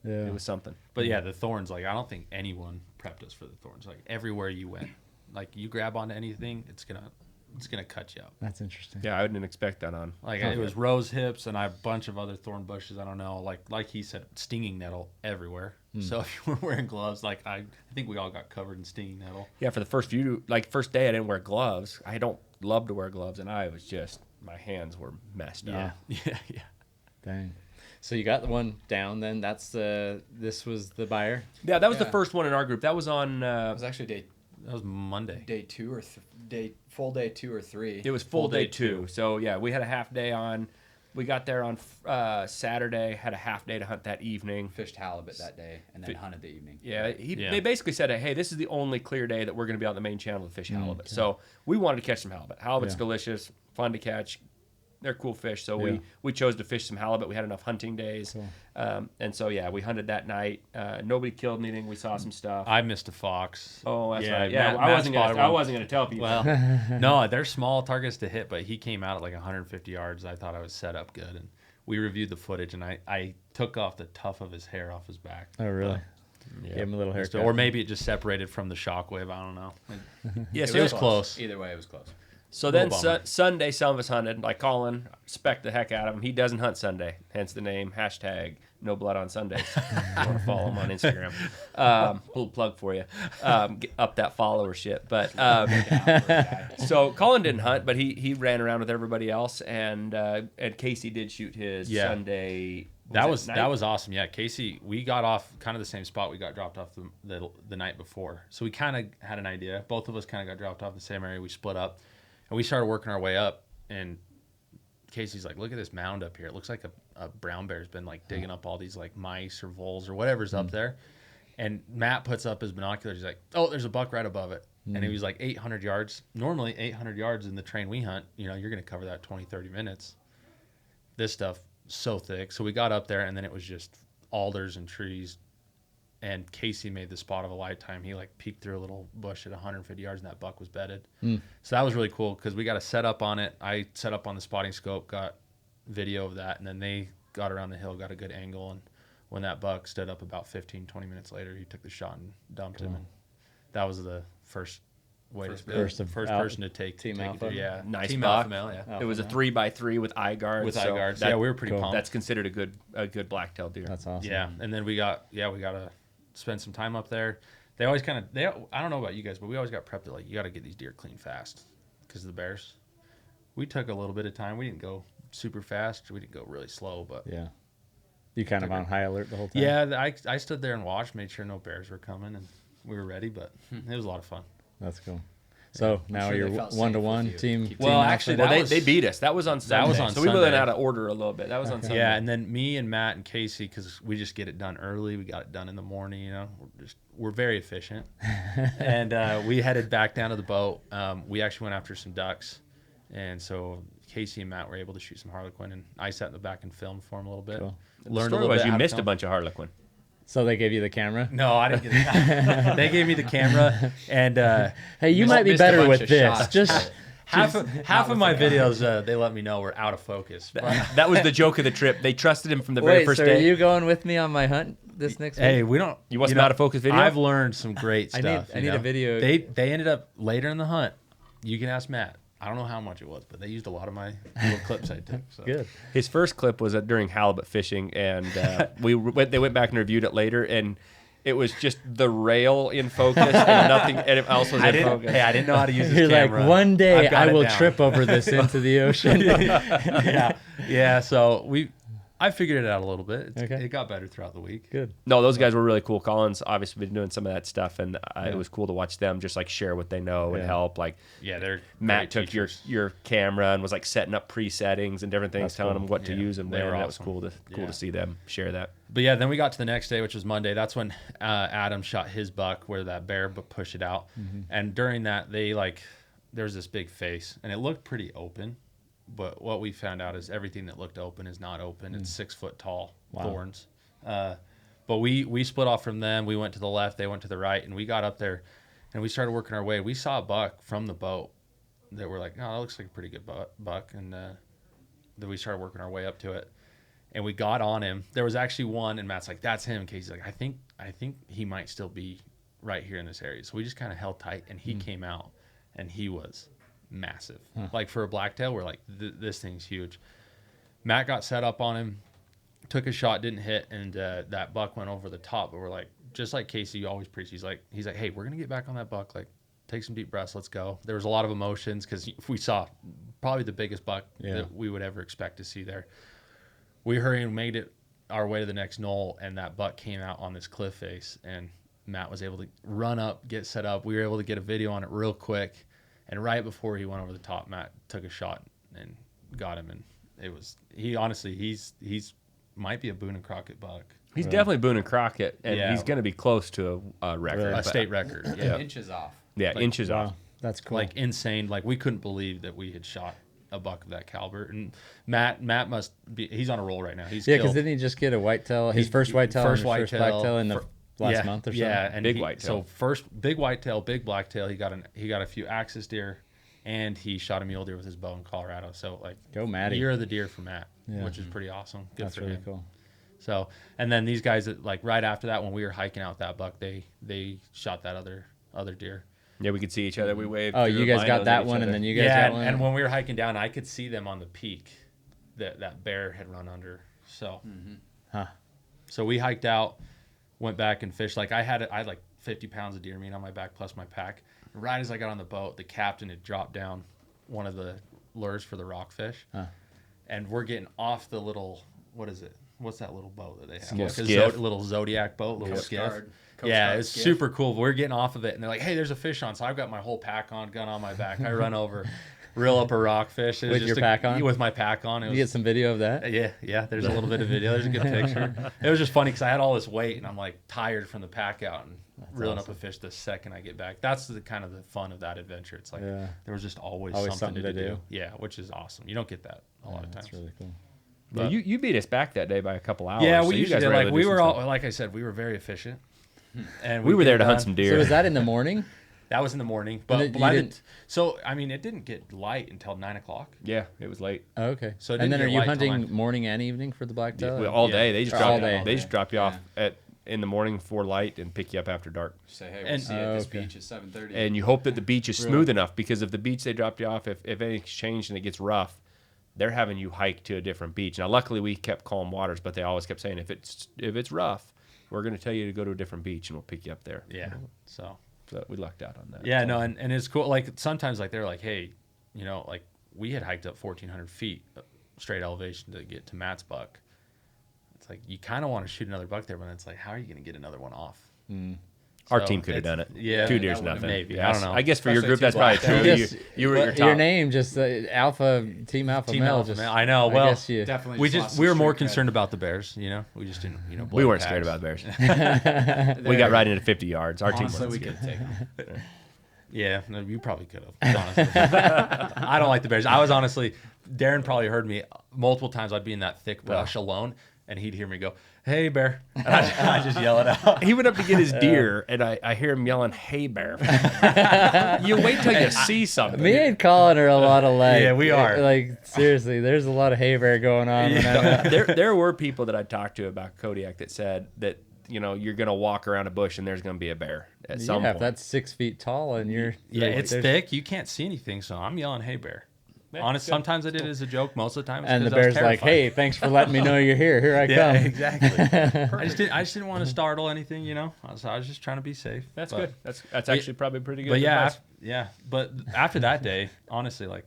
Yeah. it was something. But yeah, the thorns. Like I don't think anyone prepped us for the thorns. Like everywhere you went, like you grab onto anything, it's gonna cut you up. That's interesting. Yeah, I didn't expect that on. Like it was rose hips and a bunch of other thorn bushes. I don't know. Like he said, stinging nettle everywhere. So if you were wearing gloves, like I think we all got covered in stinging nettle. Yeah, for the first day I didn't wear gloves. I don't love to wear gloves, and I was just, my hands were messed Yeah. up. Yeah. Dang. So you got the one down then. This was the buyer. Yeah, that was the Yeah. first one in our group. That was on. It was actually That was Monday. day 2 or full day 2 or 3. It was full day two. So yeah, we had a half day on. We got there on Saturday. Had a half day to hunt that evening. Fished halibut that day and then hunted the evening. Yeah, Yeah. they basically said, hey, this is the only clear day that we're going to be on the main channel to fish halibut. So we wanted to catch some halibut. Halibut's Yeah. delicious, fun to catch. They're cool fish. So Yeah. we chose to fish some halibut. We had enough hunting days. Cool. And so, yeah, we hunted that night. Nobody killed anything. We saw some stuff. I missed a fox. Oh, that's Yeah, right. Yeah, Matt I wasn't spotted gonna. I one. wasn't gonna tell people. Well, no, they're small targets to hit, but he came out at like 150 yards. I thought I was set up good, and we reviewed the footage, and I took off the tuft of his hair off his back. Oh, really? Yeah. Gave him a little haircut. Or maybe it just separated from the shockwave. I don't know. Yeah, It was close. Either way, it was close. So then Little bummer. Sunday, some of us hunted. Like Collin, respect the heck out of him. He doesn't hunt Sunday, hence the name #No Blood on Sundays. If you want to follow him on Instagram. Little plug for you. Get up that followership. But so Collin didn't hunt, but he ran around with everybody else, and Casey did shoot his Yeah. Sunday. That night? was awesome. Yeah, Casey, we got off kind of the same spot we got dropped off the night before. So we kind of had an idea. Both of us kind of got dropped off the same area. We split up, and we started working our way up. And Casey's like, "Look at this mound up here. It looks like a brown bear's been like digging up all these like mice or voles or whatever's up there." And Matt puts up his binoculars. He's like, "Oh, there's a buck right above it." And he was like 800 yards. Normally 800 yards in the train we hunt, you're going to cover that 20, 30 minutes. This stuff so thick. So we got up there, and then it was just alders and trees. And Casey made the spot of a lifetime. He like peeked through a little bush at 150 yards, and that buck was bedded. So that was really cool because we got a set up on it. I set up on the spotting scope, got video of that, and then they got around the hill, got a good angle. And when that buck stood up about 15, 20 minutes later, he took the shot and dumped him. And that was the first First person to take Team take it Alpha. through. Yeah, Nice Team buck. Alpha male. Yeah, It was a 3x3 with eye guards. with eye so guards. that- Yeah, we were pretty cool. pumped. That's considered a good blacktail deer. That's awesome. Yeah, and then we got to spend some time up there. They always kind of I don't know about you guys, but we always got prepped to like you got to get these deer clean fast because of the bears. We took a little bit of time. We didn't go super fast. We didn't go really slow, but Yeah. You kind of on high alert the whole time? yeah, I stood there and watched, made sure no bears were coming, and we were ready. But it was a lot of fun. That's cool. So now sure you're they felt safe 1-to-1 with you. team. Keep- team Well, Alpha? actually, Well, that they, was- they beat us. That was on Sunday. was on so we went Sunday. out of order a little bit. That was on Sunday. Yeah, and then me and Matt and Casey, because we just get it done early. We got it done in the morning. We're very efficient, and we headed back down to the boat. We actually went after some ducks, and so Casey and Matt were able to shoot some harlequin, and I sat in the back and filmed for them a little bit. Cool. The Learned a story little was bit you how to missed a film. bunch of harlequin. So they gave you the camera? No, I didn't get it. They gave me the camera, and Hey, you Missed- might be missed a better bunch with of this. shots. Just half of my videos, they let me know were out of focus. But That was the joke of the trip. They trusted him from the very Wait, first so day. are you going with me on my hunt this next week? hey, we don't. You want some out of focus video? I've learned some great stuff. I need a video. They ended up later in the hunt. You can ask Matt. I don't know how much it was, but they used a lot of my little clips I took. So. Good. His first clip was during halibut fishing, and they went back and reviewed it later, and it was just the rail in focus and nothing, and it also was in focus. Hey, I didn't know how to use this You're camera. like, one day I've got I it will down. trip over this into the ocean. yeah. So I figured it out a little bit. Okay. It got better throughout the week. Good. No, those guys were really cool. Colin's obviously been doing some of that stuff, and it was cool to watch them just like share what they know and Yeah. help. Like Yeah, they're Matt great took teachers. your camera and was like setting up pre-settings and different things, That's telling cool. them what to Yeah, use and they when. were That was awesome. cool to Yeah. see them share that. But yeah, then we got to the next day, which was Monday. That's when Adam shot his buck where that bear pushed it out. And during that, there was this big face, and it looked pretty open. But what we found out is everything that looked open is not open. It's 6 foot tall thorns. But we split off from them. We went to the left, they went to the right, and we got up there, and we started working our way. We saw a buck from the boat that we're like, no, that looks like a pretty good buck. And then we started working our way up to it. And we got on him. There was actually one, and Matt's like, "That's him." Casey's like, "I think he might still be right here in this area." So we just kind of held tight, and he came out, and he was massive. Like for a blacktail, we're like, "This thing's huge." Matt got set up on him, took a shot, didn't hit, and that buck went over the top. But we're like, just like Casey, you always preach. He's like, "Hey, we're gonna get back on that buck. Like, take some deep breaths. Let's go." There was a lot of emotions because we saw probably the biggest buck that we would ever expect to see there. We hurried and made it our way to the next knoll, and that buck came out on this cliff face, and Matt was able to run up, get set up. We were able to get a video on it real quick, and right before he went over the top, Matt took a shot and got him, and he's might be a Boone and Crockett buck. He's definitely Boone and Crockett, and Yeah. he's going to be close to a record. Really? A but- state record. Yeah. Inches off. Yeah, inches Wow. off. That's cool. Like insane. Like we couldn't believe that we had shot a buck of that caliber. And Matt must be, he's on a roll right now. He's yeah, because killed. didn't he just get a whitetail? His first whitetail, first and his first whitetail blacktail in the fir- last month or so. Yeah, and Big whitetail. So first big whitetail, big blacktail. He got a few axis deer, and he shot a mule deer with his bow in Colorado. So like, Go Matty. year of the deer for Matt, Yeah. which is pretty awesome. Good That's for really him. cool. So and then these guys that like right after that when we were hiking out that buck, they shot that other deer. Yeah, we could see each other. We waved. Oh, through you the guys got binos that at each one, other. and then you guys Yeah, got and, one. and when we were hiking down, I could see them on the peak that bear had run under. So, Huh. so we hiked out, went back and fished. Like I had like 50 pounds of deer meat on my back plus my pack. And right as I got on the boat, the captain had dropped down one of the lures for the rockfish, and we're getting off the little what is it? What's that little boat that they have? Like a Skiff. little Zodiac boat, little Coast skiff. Guard- Coast Yeah, Guard it's skiff. super cool. We're getting off of it, and they're like, "Hey, there's a fish on." So I've got my whole pack on, gun on my back. I run over, reel up a rockfish. It was With just your pack on? With my pack on. It You was, get some video of that? yeah. There's a little bit of video. There's a good picture. It was just funny because I had all this weight, and I'm like tired from the pack out and reeling up a fish the second I get back. That's the kind of the fun of that adventure. It's like Yeah. there was just always Always something to something to do. do. Yeah, which is awesome. You don't get that a lot of times. That's really cool. Yeah, you beat us back that day by a couple hours. Yeah, so we you usually guys did. were able Like to we do were some all, stuff. like I said, we were very efficient, and We were there to get hunt done. some deer. So was that in the morning? That was in the morning, And but it- you by the didn't- so I mean it didn't get light until 9 o'clock. Yeah, it was late. Oh, okay. So it and didn't then are get you light till hunting 9. morning and evening for the blacktail? Well, all day. They just Or dropped all day. They just drop you off Yeah. in the morning before light and pick you up after dark. Say, hey, we'll And- see you at this okay. beach at 7:30. And you hope that the beach is smooth enough, because if the beach they dropped you off, if anything's changed and it gets rough, they're having you hike to a different beach. Now, luckily, we kept calm waters, but they always kept saying, if it's rough, we're going to tell you to go to a different beach and we'll pick you up there. Yeah, so So we lucked out on that. yeah, no, and it's cool. Like sometimes like they're like, hey, you know, like we had hiked up 1,400 feet straight elevation to get to Matt's buck. It's like you kind of want to shoot another buck there, but it's like, how are you going to get another one off? Our So team could have it's- done it. yeah, 2 that deer's would've nothing. maybe. Yeah, I don't know. I guess for your Especially group, that's two probably black true. tails. You were at your Well, top. your name just Alpha Team Alpha Team Male. Alpha Just Male. I know. Well, guess you, Definitely. we lost we were some more street cred. concerned about the bears. You know, we just didn't. You know, We blow weren't packs. scared about bears. We got right into 50 yards. Our team Honestly, wasn't we scared. could take them. Yeah, no, you probably could have. Honestly, I don't like the bears. I was honestly, Daren probably heard me multiple times. I'd be in that thick brush alone, and he'd hear me go, "Hey, bear," and I just yell it out. He went up to get his deer, and I hear him yelling, "Hey, bear!" You wait till you see something. Me and Collin are a lot alike. Yeah, we are. Like seriously, there's a lot of hay bear going on. When I'm out. There were people that I talked to about Kodiak that said that you're gonna walk around a bush and there's gonna be a bear at some Yeah, point. if that's 6 feet tall and you're It's there's- thick. You can't see anything, so I'm yelling, "Hey, bear." Yeah, Honest, good. sometimes I did it as a joke. Most of the time, it's and the 'cause I was bear's like, terrified. "Hey, thanks for letting me know you're here. Here I Yeah, come." exactly. I just didn't want to startle anything, So I was just trying to be safe. That's But- good. That's actually probably pretty good. But yeah, advice. But after that day, honestly, like,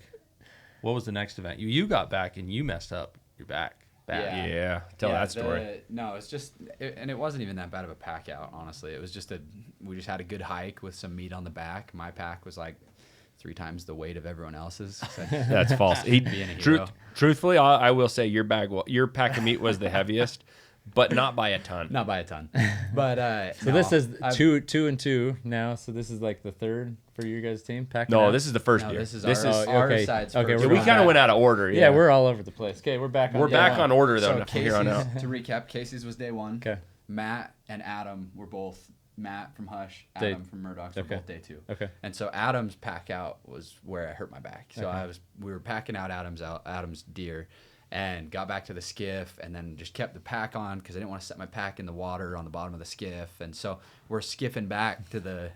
what was the next event? You got back and you messed up your back. Bad. Yeah, tell that story. No, it's just, and it wasn't even that bad of a pack out, honestly. It was just we just had a good hike with some meat on the back. My pack was like 3 times the weight of everyone else's. So That's false. being a hero. Truthfully, I will say your pack of meat was the heaviest, but not by a ton. Not by a ton. But So this is two and two now. So this is like the third for your guys' team. Packing No, out? this is the first No, year. this is our our okay. side's Okay, first. we're we back. kind of went out of order. Yeah, we're all over the place. Okay, we're back. On We're day back one. on order though So from here on out. Casey's, to recap, Casey's was day 1. Okay. Matt and Adam were both Matt from Hush, Day- Adam from Murdoch's were okay. both day 2. Okay. And so Adam's pack out was where I hurt my back. So Okay. we were packing out Adam's deer, and got back to the skiff, and then just kept the pack on because I didn't want to set my pack in the water on the bottom of the skiff. And so we're skiffing back to the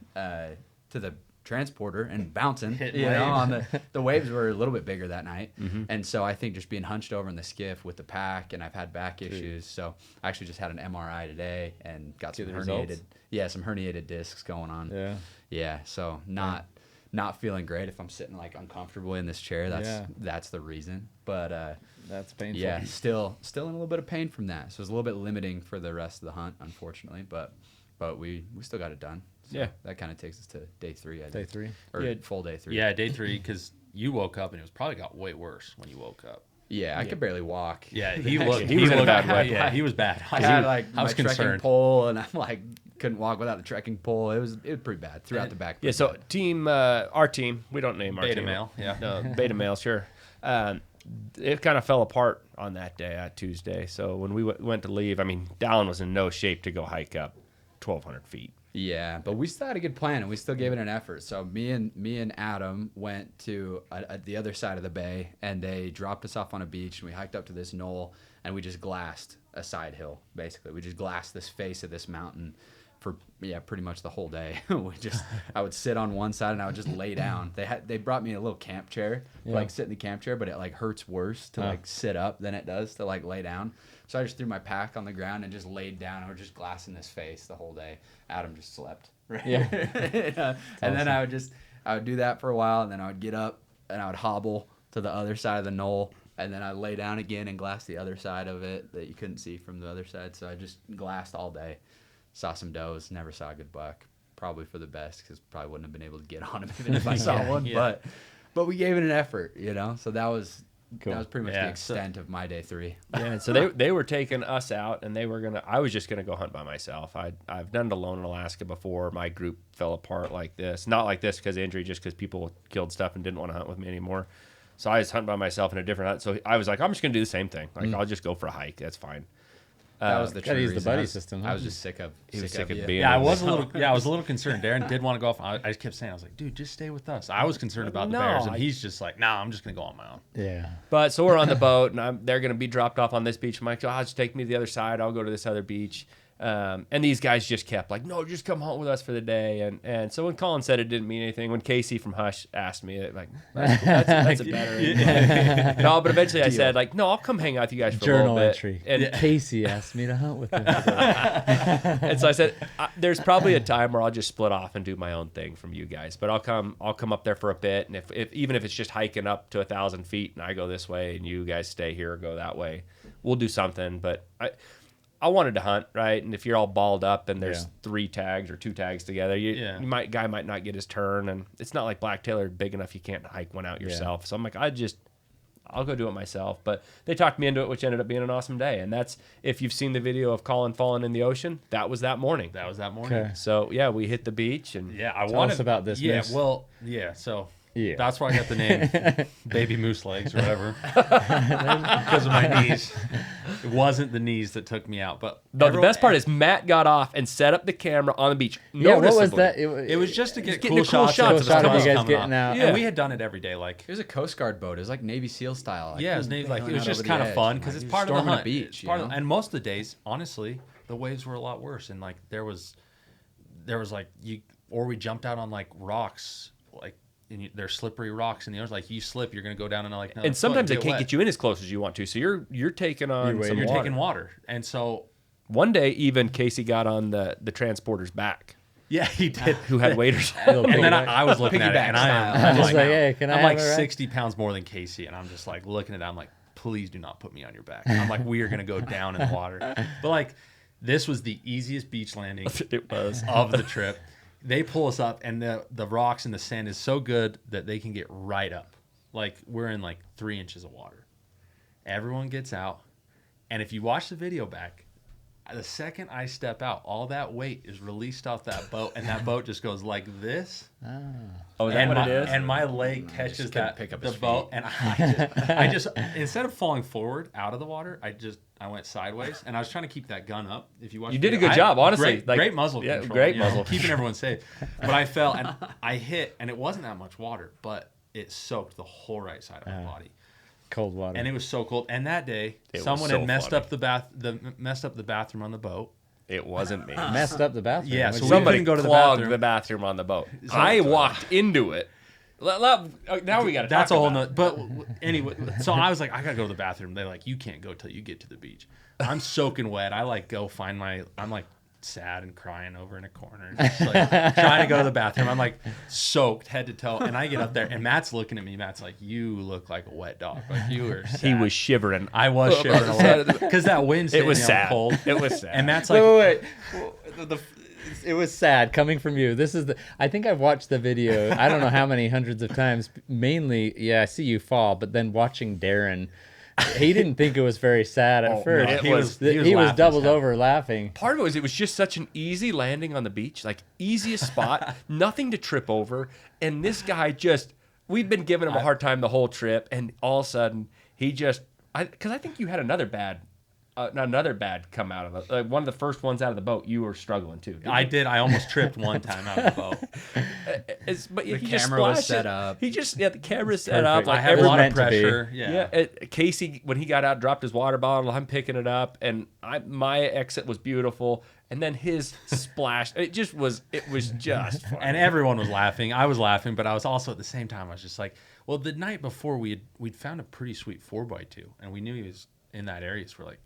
transporter and bouncing. On the waves were a little bit bigger that night, and so I think just being hunched over in the skiff with the pack, and I've had back issues. So I actually just had an MRI today and got some the herniated. results? Yeah, some herniated discs going on. Yeah. Yeah, so not feeling great if I'm sitting like uncomfortably in this chair. That's the reason. But That's painful. yeah, still in a little bit of pain from that. So it's a little bit limiting for the rest of the hunt, unfortunately. But we still got it done. So Yeah. that kind of takes us to day 3. I Day think. 3. Or Yeah. full day 3. Yeah, day 3, because you woke up and it was probably got way worse when you woke up. Yeah, I could barely walk. Yeah, he was He was in a bad way. Yeah, he was bad. I had like I my was trekking concerned. pole, and I'm like couldn't walk without the trekking pole. It was pretty bad throughout the back. Yeah, so our team, we don't name our Beta team. male, yeah. No, beta male, sure. It kind of fell apart on that day, Tuesday. So when we went to leave, I mean, Dallin was in no shape to go hike up 1,200 feet. Yeah, but we still had a good plan, and we still gave it an effort. So me and Adam went to the other side of the bay, and they dropped us off on a beach, and we hiked up to this knoll, and we just glassed a side hill. Basically, we just glassed this face of this mountain for pretty much the whole day. I would sit on one side and I would just lay down. They brought me a little camp chair, to like sit in the camp chair, but it like hurts worse to like sit up than it does to like lay down. So I just threw my pack on the ground and just laid down. I was just glassing this face the whole day. Adam just slept. Right? Yeah. And then I would do that for a while, and then I would get up and I would hobble to the other side of the knoll, and then I'd lay down again and glass the other side of it that you couldn't see from the other side. So I just glassed all day. Saw some does, never saw a good buck. Probably for the best, because probably wouldn't have been able to get on him even if I saw one. Yeah. But we gave it an effort, So that was Cool. that was pretty much Yeah, the extent of my day 3. Yeah, so they were taking us out, and I was just gonna go hunt by myself. I've done it alone in Alaska before. My group fell apart like this, not like this because injury, just because people killed stuff and didn't want to hunt with me anymore. So I was hunting by myself in a different hunt. So I was like, I'm just gonna do the same thing. Like I'll just go for a hike. That's fine. That was the gotta true use the reason. buddy system, huh? I was just sick of He was sick of you. being. Yeah, I in was this. I was a little concerned. Darren did want to go off. I just kept saying, I was like, dude, just stay with us. I was concerned about the No, bears, and he's just like, nah, I'm just gonna go on my own. Yeah. But so we're on the boat, and they're gonna be dropped off on this beach. I'm like, oh, just take me to the other side. I'll go to this other beach. And these guys just kept like, no, just come hunt with us for the day. And so when Collin said it didn't mean anything, when Casey from Hush asked me, like, that's a better. No, but eventually I said, like, no, I'll come hang out with you guys for a Journal little bit. entry. And Casey asked me to hunt with him today. and so I said, there's probably a time where I'll just split off and do my own thing from you guys. But I'll come up there for a bit, and if even if it's just hiking up to 1,000 feet, and I go this way, and you guys stay here or go that way, we'll do something. But I wanted to hunt, right? And if you're all balled up and there's 3 tags or 2 tags together, guy might not get his turn, and it's not like Blacktail are big enough you can't hike one out yourself. So I'm like, I'll go do it myself. But they talked me into it, which ended up being an awesome day. And that's, if you've seen the video of Collin falling in the ocean, that was that morning. That was that morning. Okay. So yeah, we hit the beach and Yeah, I Tell wanted us about this. Yeah, miss. well, yeah. So Yeah. That's where I got the name Baby Moose Legs or whatever. Because of my knees. It wasn't the knees that took me out. But No, the best part is Matt got off and set up the camera on the beach. Yeah, what was noticeably. that? it was just to get getting cool a cool shots, shot of of the you tunnels guys coming getting off. out. Yeah. And we had done it every day. Like, It was a Coast Guard boat. It was like Navy SEAL style. Like, yeah, it was named, like, it hanging was out just over the kind of edge. fun because Like, it's you're part of the storming a hunt. beach, It's you part know? of, and most of the days, honestly, the waves were a lot worse. And like there was like we jumped out on like rocks, like there's slippery rocks in the ocean. Like you slip, you're gonna go down in like another And sometimes foot, they can't wet. get you in as close as you want to. So you're taking on some You're water. taking water, and so One day, even Casey got on the transporter's back, yeah, he did. who had waders. And then I was looking at it, and I'm Just like, like, hey, can I I'm have like a ride? 60 pounds more than Casey, and I'm just like looking at it. I'm like, please do not put me on your back. I'm like, we are gonna go down in the water. But like, this was the easiest beach landing It was. of the trip. They pull us up, and the rocks and the sand is so good that they can get right up. Like we're in like 3 inches of water. Everyone gets out, and if you watch the video back, the second I step out, all that weight is released off that boat, and that boat just goes like this. Oh, is that and what my, it is? And my leg catches couldn't that pick up the his boat, feet. and I just instead of falling forward out of the water, I went sideways, and I was trying to keep that gun up. If you watch, You the did a video, good job, honestly. Great, Like, great muzzle yeah, control. great you know, muzzle. keeping everyone safe. But I fell, and I hit, and it wasn't that much water, but it soaked the whole right side of my body. Cold water. And it was so cold. And that day, It was someone so had messed funny. up messed up the bathroom on the boat. It wasn't me. Messed up the bathroom. Yeah, What'd so you we do? Somebody couldn't go to the clogged bathroom. the bathroom on the boat. I walked into it. Now we got to That's talk a whole about it. nother. But anyway, so I was like, I gotta go to the bathroom. They're like, you can't go till you get to the beach. I'm soaking wet. I like go find I'm like sad and crying over in a corner, just like trying to go to the bathroom. I'm like soaked head to toe, and I get up there, and Matt's looking at me. Matt's like, you look like a wet dog. Like you were. Sad. He was shivering. I was shivering a lot because that wind's It was hitting me on sad. cold. It was sad. And Matt's like, Wait. It was sad coming from you. This is I think I've watched the video. I don't know how many hundreds of times. Mainly, yeah, I see you fall, but then watching Daren, he didn't think it was very sad at first. no, he was He was laughing doubled as hell. over laughing. Part of it was just such an easy landing on the beach, like easiest spot, nothing to trip over. And this guy we'd been giving him a hard time the whole trip, and all of a sudden he because I think you had another bad come out of it. Like one of the first ones out of the boat, you were struggling too. didn't I you? did. I almost tripped one time out of the boat. But The he just camera was splashed set it. up. He just the camera's set up. perfect. Like I had a was lot of meant to be. pressure. Yeah. Casey, when he got out, dropped his water bottle. I'm picking it up, and my exit was beautiful. And then his splash, it was just fun. And everyone was laughing. I was laughing, but I was also at the same time, I was just like, well, the night before we'd found a pretty sweet 4x2, and we knew he was in that area. So we're like,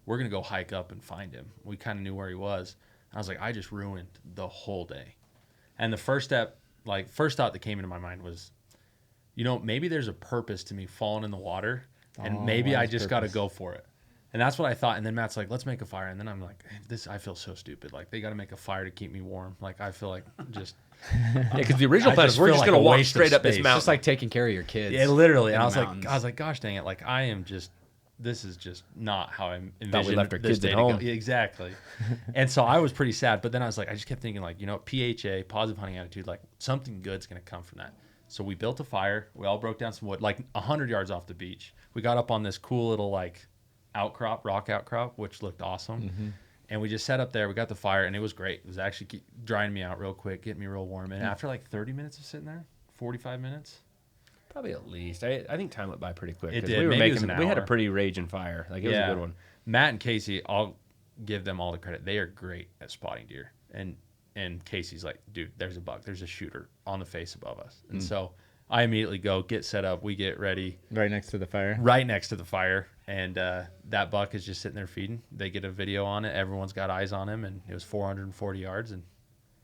we're going to go hike up and find him. We kind of knew where he was. I was like, I just ruined the whole day. And the first thought that came into my mind was, maybe there's a purpose to me falling in the water, and maybe I wise just got to purpose. go for it. And that's what I thought. And then Matt's like, let's make a fire. And then I'm like, I feel so stupid. Like, they got to make a fire to keep me warm. Like, I feel like just... Yeah, because the original I plan just is we're feel just like gonna a walk waste of straight up this space. mountain. It's just like taking care of your kids. Yeah, literally. And in I the was mountains. like, gosh dang it. Like, I am just, this is just not how I envisioned Thought we left our this kids day at to go. home. Yeah, exactly. And so I was pretty sad. But then I was like, I just kept thinking like, PHA, positive hunting attitude, like something good's going to come from that. So we built a fire. We all broke down some wood, like 100 yards off the beach. We got up on this cool little like rock outcrop, which looked awesome. Mm-hmm. And we just sat up there. We got the fire, and it was great. It was actually drying me out real quick, getting me real warm. And after like 30 minutes of sitting there, 45 minutes, Probably at least. I think time went by pretty quick. It 'cause did. We were Maybe it was making. an We had a hour. pretty raging fire. Like it was a good one. Matt and Casey, I'll give them all the credit. They are great at spotting deer. And Casey's like, dude, there's a buck. There's a shooter on the face above us. And so I immediately go get set up. We get ready Right next to the fire. right next to the fire. And that buck is just sitting there feeding. They get a video on it. Everyone's got eyes on him. And it was 440 yards and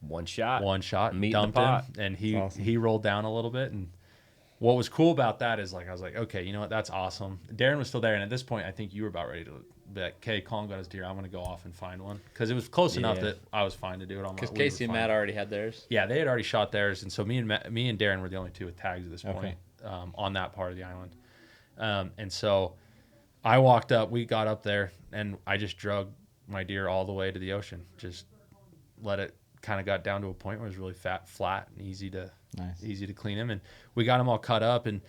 One shot. one shot. Meat in the dumped pot. him. And he, That's awesome. he rolled down a little bit. And what was cool about that is like, I was like, okay, you know what? That's awesome. Daren was still there. And at this point, I think you were about ready to be like, okay, Collin got his deer. I'm going to go off and find one. Because it was close enough Yeah. that I was fine to do it on my own. Because Casey and Matt already had theirs. Yeah, they had already shot theirs. And so me and Daren were the only two with tags at this Okay. point on that part of the island. And so I walked up, we got up there, and I just drug my deer all the way to the ocean. Just let it kind of got down to a point where it was really flat, and easy to Nice. clean him. And we got them all cut up. And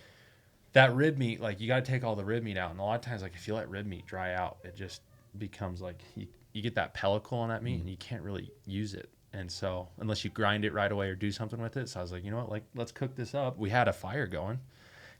that rib meat, like you got to take all the rib meat out. And a lot of times, like if you let rib meat dry out, it just becomes like you get that pellicle on that meat, and you can't really use it. And so unless you grind it right away or do something with it. So I was like, you know what, like let's cook this up. We had a fire going.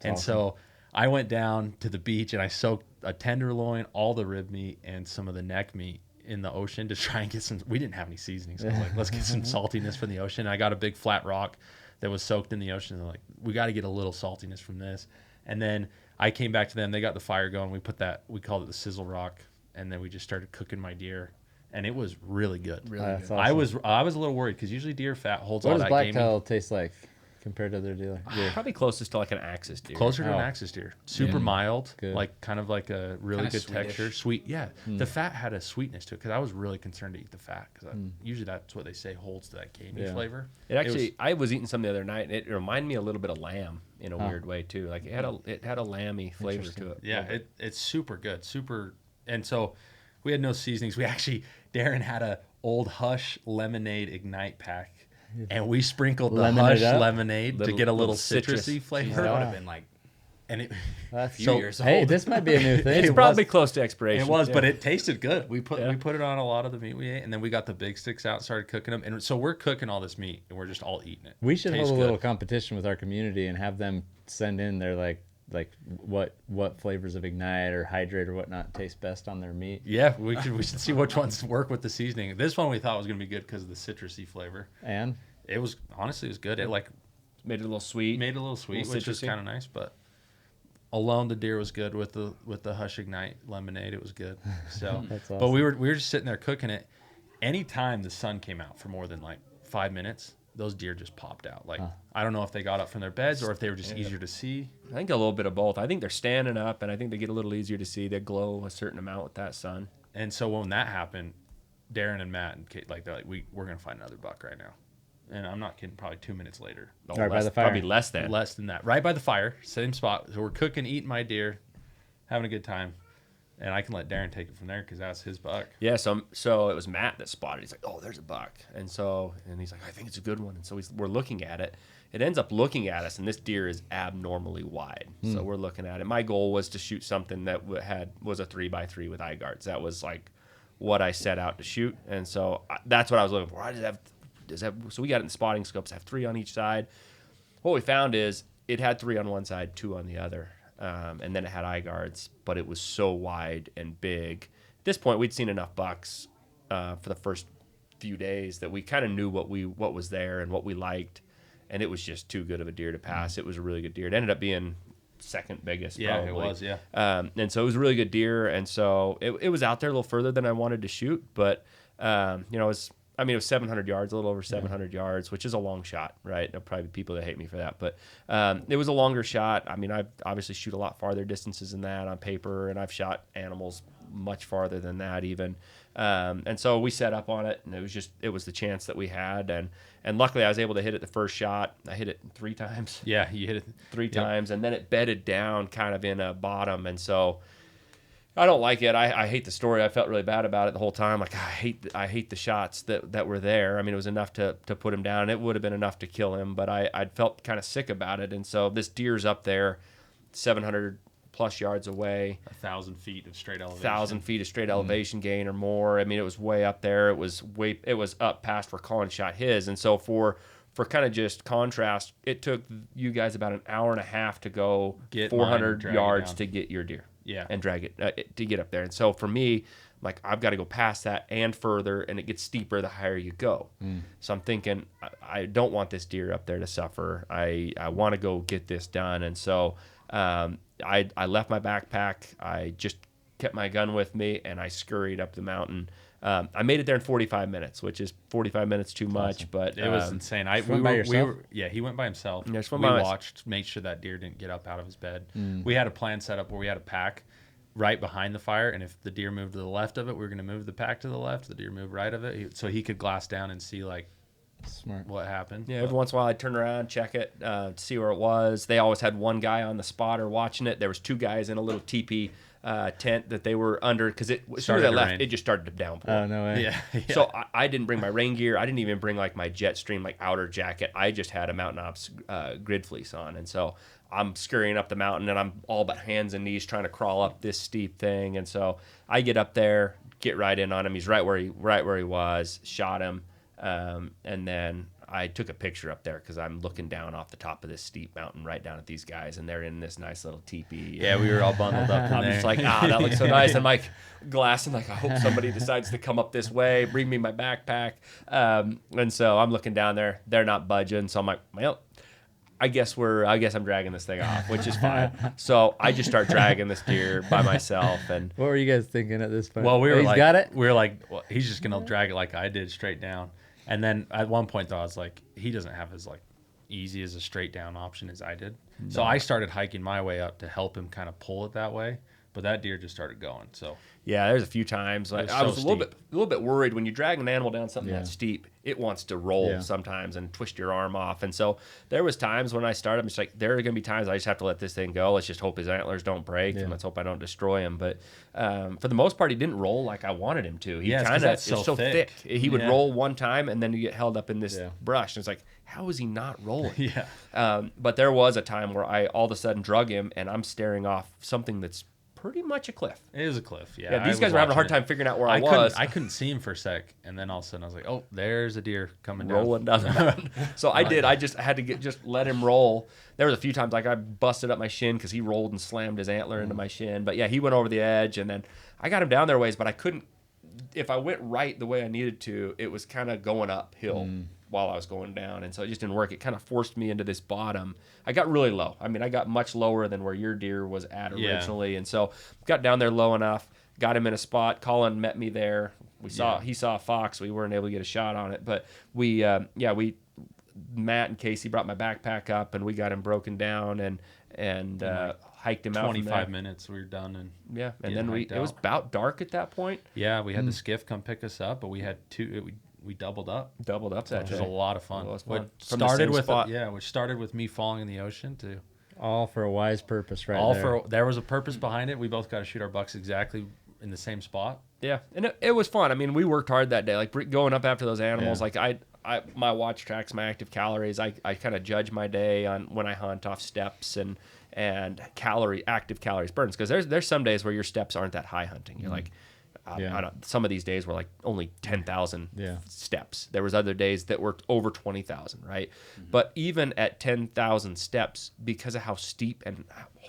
And awesome. so I went down to the beach and I soaked a tenderloin, all the rib meat, and some of the neck meat in the ocean to try and get some. We didn't have any seasoning, so I was like, let's get some saltiness from the ocean. I got a big flat rock that was soaked in the ocean. And they're like, we got to get a little saltiness from this. And then I came back to them. They got the fire going. We called it the sizzle rock, and then we just started cooking my deer, and it was really good. Really That's good. awesome. I was a little worried because usually deer fat holds What all does that gamey. blacktail taste like compared to their deer? Probably closest to like an axis deer. Closer to an Oh. axis deer. Super mild, Good. like kind of like a really Kinda good sweetish. texture. Sweet, yeah. The fat had a sweetness to it because I was really concerned to eat the fat because usually that's what they say holds that gamey Yeah. flavor. It actually, I was eating some the other night, and it reminded me a little bit of lamb in a Huh. weird way too. Like it had a lamby flavor to it. Yeah, it's super good. Super. And so we had no seasonings. Darren had a Old Hush lemonade Ignite pack. And we sprinkled the Lemonade Hush up? lemonade to get a little citrus. citrusy Jeez, flavor. that would Wow. have been like And it, That's few years Hey, old. this might be a new thing. It's It probably was. close to expiration. It was, Yeah. but it tasted good. We Yeah. put it on a lot of the meat we ate, and then we got the big sticks out, and started cooking them, and so we're cooking all this meat, and we're just all eating it. We should Tastes hold a little good. competition with our community and have them send in their like what flavors of Ignite or Hydrate or whatnot taste best on their meat. Yeah, we should see which ones work with the seasoning. This one we thought was gonna be good because of the citrusy flavor. And It was honestly it was good. It like made it a little sweet. made it a little sweet, Little which was citrusy. kind of nice. But alone, the deer was good with the Hush Ignite lemonade. It was good. So, That's but awesome. we were just sitting there cooking it. Anytime the sun came out for more than like 5 minutes, those deer just popped out. Like I don't know if they got up from their beds or if they were just easier to see. I think a little bit of both. I think they're standing up, and I think they get a little easier to see. They glow a certain amount with that sun. And so when that happened, Darren and Matt and Kate, like they're like, we're gonna find another buck right now. And I'm not kidding. Probably 2 minutes later, Right by the fire. Probably less than. less than that, right by the fire, same spot. So we're cooking, eating my deer, having a good time, and I can let Darren take it from there because that's his buck. Yeah, so it was Matt that spotted. He's like, "Oh, there's a buck," and he's like, "I think it's a good one." And so we're looking at it. It ends up looking at us, and this deer is abnormally wide. So we're looking at it. My goal was to shoot something that was a 3x3 with eye guards. That was like what I set out to shoot, and so that's what I was looking for. I just have. So we got it in spotting scopes. Have 3 on each side. What we found is it had 3 on one side, 2 on the other, and then it had eye guards. But it was so wide and big. At this point, we'd seen enough bucks for the first few days that we kind of knew what was there and what we liked, and it was just too good of a deer to pass. It was a really good deer. It ended up being second biggest. Yeah, probably. it was. Yeah. And so it was a really good deer, and so it was out there a little further than I wanted to shoot, but it was 700 yards, a little over 700 yards, which is a long shot, right? There'll probably be people that hate me for that, but it was a longer shot. I mean, I obviously shoot a lot farther distances than that on paper, and I've shot animals much farther than that even. And so we set up on it, and it was the chance that we had, and luckily I was able to hit it the first shot. I hit it 3 times. Yeah, you hit it 3 times, and then it bedded down kind of in a bottom, and so I don't like it. I hate the story. I felt really bad about it the whole time. Like I hate the shots that were there. I mean, it was enough to put him down. It would have been enough to kill him, but I felt kind of sick about it. And so this deer's up there, 700 plus yards away, 1,000 feet of straight elevation. 1,000 feet of straight elevation gain or more. I mean, it was way up there. It was up past where Collin shot his. And so for kind of just contrast, it took you guys about an hour and a half to go Get 400 mine, drag it yards down. to get your deer. Yeah. And drag it to get up there. And so for me, like I've got to go past that and further, and it gets steeper the higher you go. So I'm thinking I don't want this deer up there to suffer. I want to go get this done. And so I left my backpack. I just kept my gun with me, and I scurried up the mountain. I made it there in 45 minutes, which is 45 minutes too much, but It was insane. went by yourself? Yeah, he went by himself. Yeah, just we went by myself. watched, made sure that deer didn't get up out of his bed. We had a plan set up where we had a pack right behind the fire, and if the deer moved to the left of it, we were going to move the pack to the left. The deer moved right of it, so he could glass down and see like Smart. what happened. Yeah, every once in a while I'd turn around, check it, see where it was. They always had one guy on the spotter watching it. There was 2 guys in a little teepee tent that they were under because as soon as Started I to left, rain. it just started to downpour. Oh, no way. Yeah. Yeah. So I didn't bring my rain gear. I didn't even bring like my Jetstream like outer jacket. I just had a Mountain Ops grid fleece on, and so I'm scurrying up the mountain, and I'm all but hands and knees trying to crawl up this steep thing. And so I get up there, get right in on him. He's right where he was. Shot him, and then I took a picture up there because I'm looking down off the top of this steep mountain right down at these guys, and they're in this nice little teepee. Yeah, we were all bundled up in I'm there. just like, that looks so nice. I'm like glassing, like, I hope somebody decides to come up this way, bring me my backpack. And so I'm looking down there. They're not budging. So I'm like, well, I guess I'm dragging this thing off, which is fine. So I just start dragging this deer by myself. And What were you guys thinking at this point? Well, we were He's like, got it? well, he's just gonna drag it like I did, straight down. And then at one point, though, I was like, he doesn't have as like easy as a straight down option as I did. No. So I started hiking my way up to help him kind of pull it that way. But that deer just started going. So yeah, there's a few times like I was a little bit worried when you drag an animal down something that steep, it wants to roll sometimes and twist your arm off. And so there was times when I started, I'm just like, there are gonna be times I just have to let this thing go. Let's just hope his antlers don't break, and let's hope I don't destroy him. But for the most part, he didn't roll like I wanted him to. He kind of is so thick. He would roll one time, and then you get held up in this brush, and it's like, how is he not rolling? But there was a time where I all of a sudden drug him, and I'm staring off something that's pretty much a cliff. it is a cliff. Yeah, these guys were having a hard time figuring out where I was. I couldn't see him for a sec, and then all of a sudden I was like, oh, there's a deer coming rolling down the mountain. So I just had to just let him roll. There was a few times like I busted up my shin because he rolled and slammed his antler into my shin. But yeah, he went over the edge, and then I got him down there ways, but I couldn't. If I went right the way I needed to, it was kind of going uphill while I was going down, and so it just didn't work. It kind of forced me into this bottom. I got really low. I mean, I got much lower than where your deer was at originally, and so got down there low enough. Got him in a spot. Collin met me there. He saw a fox. We weren't able to get a shot on it, but Matt and Casey brought my backpack up, and we got him broken down and hiked him out. 25 minutes, we were done, and then it was about dark at that point. Yeah, we had the skiff come pick us up, but we had we doubled up. That which was a lot of fun. Which started with me falling in the ocean to All for a wise purpose, right? There was a purpose behind it. We both got to shoot our bucks exactly in the same spot. Yeah, and it was fun. I mean, we worked hard that day. Like going up after those animals. Like my watch tracks my active calories. I kind of judge my day on when I hunt off steps and active calories burns, because there's some days where your steps aren't that high hunting. You're like, some of these days were like only 10,000 steps. There was other days that were over 20,000, right? But even at 10,000 steps, because of how steep and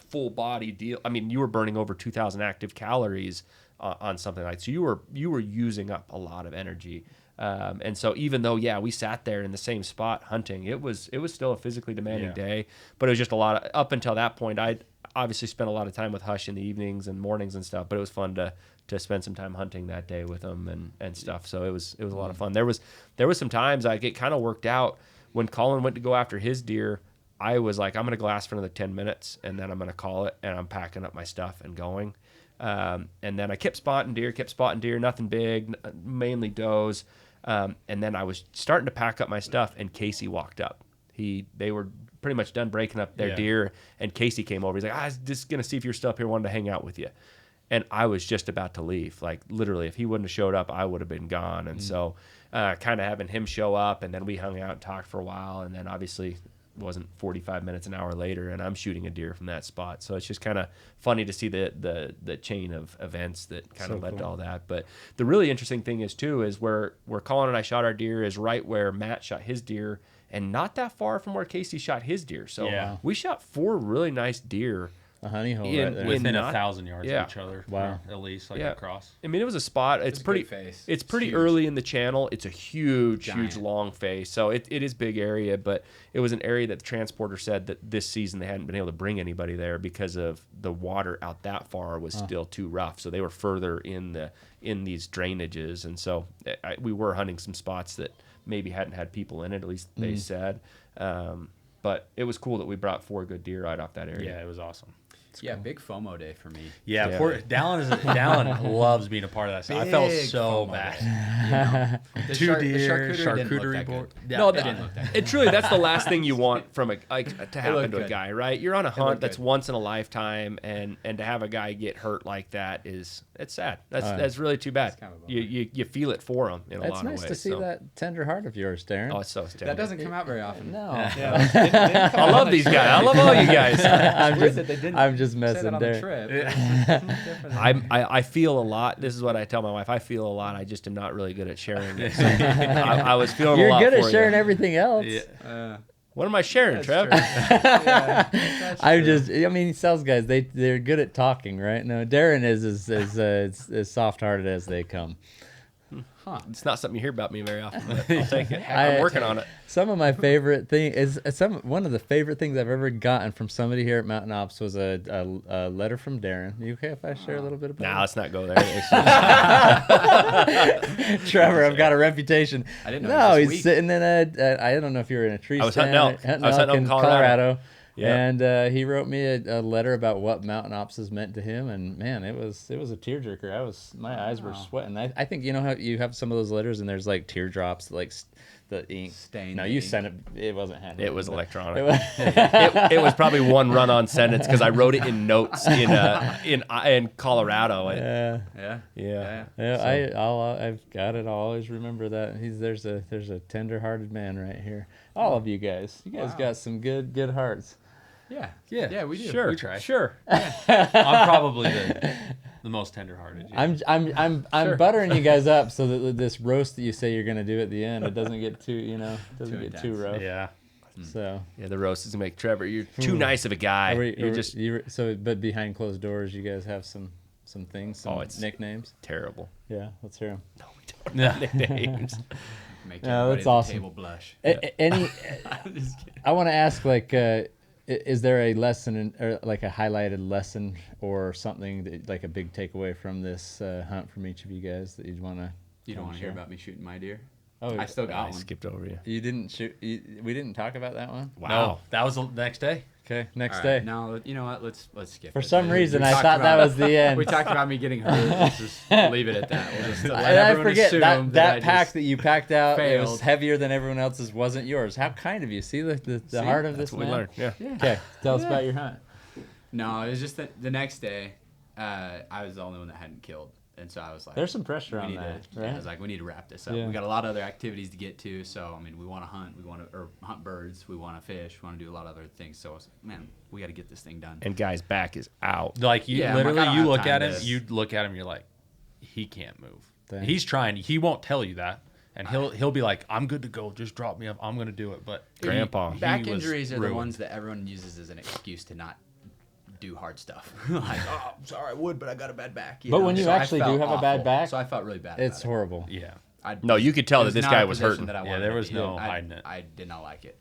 full body deal, I mean, you were burning over 2,000 active calories on something like that. So you were using up a lot of energy. And so even though, we sat there in the same spot hunting, it was still a physically demanding day, but it was just a lot of, up until that point, I'd obviously spent a lot of time with Hush in the evenings and mornings and stuff, but it was fun to spend some time hunting that day with him and stuff. So it was a lot of fun. There was some times like it kind of worked out when Collin went to go after his deer. I was like, I'm going to glass for another 10 minutes and then I'm going to call it, and I'm packing up my stuff and going. And then I kept spotting deer, nothing big, mainly does. And then I was starting to pack up my stuff, and Casey walked up. They were pretty much done breaking up their deer, and Casey came over. He's like, I was just going to see if you're still up here, wanted to hang out with you. And I was just about to leave. Like, literally, if he wouldn't have showed up, I would have been gone. And so kind of having him show up, and then we hung out and talked for a while, and then obviously it wasn't 45 minutes, an hour later, and I'm shooting a deer from that spot. So it's just kind of funny to see the chain of events that kind of led to all that. But the really interesting thing is where Collin and I shot our deer is right where Matt shot his deer, and not that far from where Casey shot his deer. So we shot 4 really nice deer. A honey hole right there. Within 1,000 yards of each other. Wow. At least, like across. I mean, it was a spot. It's pretty early in the channel. It's a huge long face. So it is big area, but it was an area that the transporter said that this season they hadn't been able to bring anybody there because of the water out that far was still too rough. So they were further in these drainages. And so we were hunting some spots that maybe hadn't had people in it, at least they said. But it was cool that we brought 4 good deer right off that area. Yeah, it was awesome. Yeah, big FOMO day for me. Yeah, Yeah. poor Dallin loves being a part of that. So I felt Big so FOMO bad. day. You know? The Two shark- the deer, didn't look charcuterie that board. good. Yeah, No, that didn't look that it truly, that's the last thing you want from to happen looked to a good. guy, right? You're on a hunt looked that's good. once in a lifetime, and to have a guy get hurt like that it's sad. That's really too bad. kind of a bummer. You feel it for him in a That's lot nice of ways. to see so. that tender heart of yours, Darren. Oh, it's so tender. That doesn't come out very often. No. I love these guys. I love all you guys. I'm just messing Say that on the there. trip. I feel a lot. This is what I tell my wife. I feel a lot. I just am not really good at sharing it. So I was feeling a You're lot good for at sharing you. everything else. What am I sharing, Trev? I mean, sales guys, they're good at talking, right? No, Darren is as soft-hearted as they come. It's not something you hear about me very often, but I'll take it. I'm working on it. Some of my favorite thing is one of the favorite things I've ever gotten from somebody here at Mountain Ops was a letter from Darren. You okay if I share a little bit about Nah, it? let's not go there. It's just- Trevor, I've got a reputation. I didn't know No, it was he's this week. sitting in I don't know if you were in a tree I was stand. hunting elk. in Colorado. Yeah. And he wrote me a letter about what Mountain Ops has meant to him, and man, it was a tearjerker. My eyes were sweating. I think you know how you have some of those letters and there's like teardrops, like the ink Stain No, the you ink. sent it. It wasn't handwritten. It was but electronic. It was, It was probably one run-on sentence because I wrote it in notes in Colorado. And, yeah. yeah. Yeah, I've got it. I'll always remember that. There's a tender-hearted man right here. All of you guys got some good hearts. Yeah, we do. Sure. We try. Sure. I'm probably the most tenderhearted. Yeah. I'm buttering you guys up so that this roast that you say you're gonna do at the end, it doesn't get too Too get too intense. rough. Yeah. So Yeah, the roast is gonna make Trevor. You're too nice of a guy. but behind closed doors, you guys have some things, some it's- nicknames. terrible. Yeah, let's hear them. No, we don't have nicknames. Make No, everybody that's at the awesome. table blush. Any, I'm just kidding. I want to ask, like, is there a lesson or like a highlighted lesson or something that, like a big takeaway from this hunt from each of you guys that you'd want to? You don't want to hear about me shooting my deer? Oh, I still I got one. skipped over you. You didn't shoot. We didn't talk about that one. Wow. No, that was the next day. Okay, next All day. right, now you know what? Let's skip. For it. some We reason, I talked thought that about- was the end. We talked about me getting hurt. Let's just leave it at that. We'll just let And I everyone forget assume that I that pack just that you packed out it was failed. heavier than everyone else's wasn't yours. How kind of you. See the heart of That's this what we man. learned. Yeah. Yeah. Okay, tell us about your hunt. No, it was just that the next day, I was the only one that hadn't killed, and so I was like, There's some pressure we on need that, to, right? I was like, we need to wrap this up. Yeah. We got a lot of other activities to get to, so I mean, we want to hunt, we want to hunt birds, we want to fish, we want to do a lot of other things. So I was like, man, we got to get this thing done. And guy's back is out. Like you Yeah, I'm like, literally, I don't you have look time at him, to- you look at him, you're like, he can't move. Dang. He's trying. He won't tell you that, and he'll be like, I'm good to go. Just drop me up. I'm gonna do it. But Grandpa. Back he was injuries are the ruined. ones that everyone uses as an excuse to not do hard stuff. Like, oh, I'm sorry, I would, but I got a bad back. But when you So I actually do felt have a bad awful. back, so I felt really bad. It's about horrible. Yeah. it. No, you could tell it that was this not guy a was position hurting. that I Yeah, wanted there to was be no in. hiding it. I did not like it.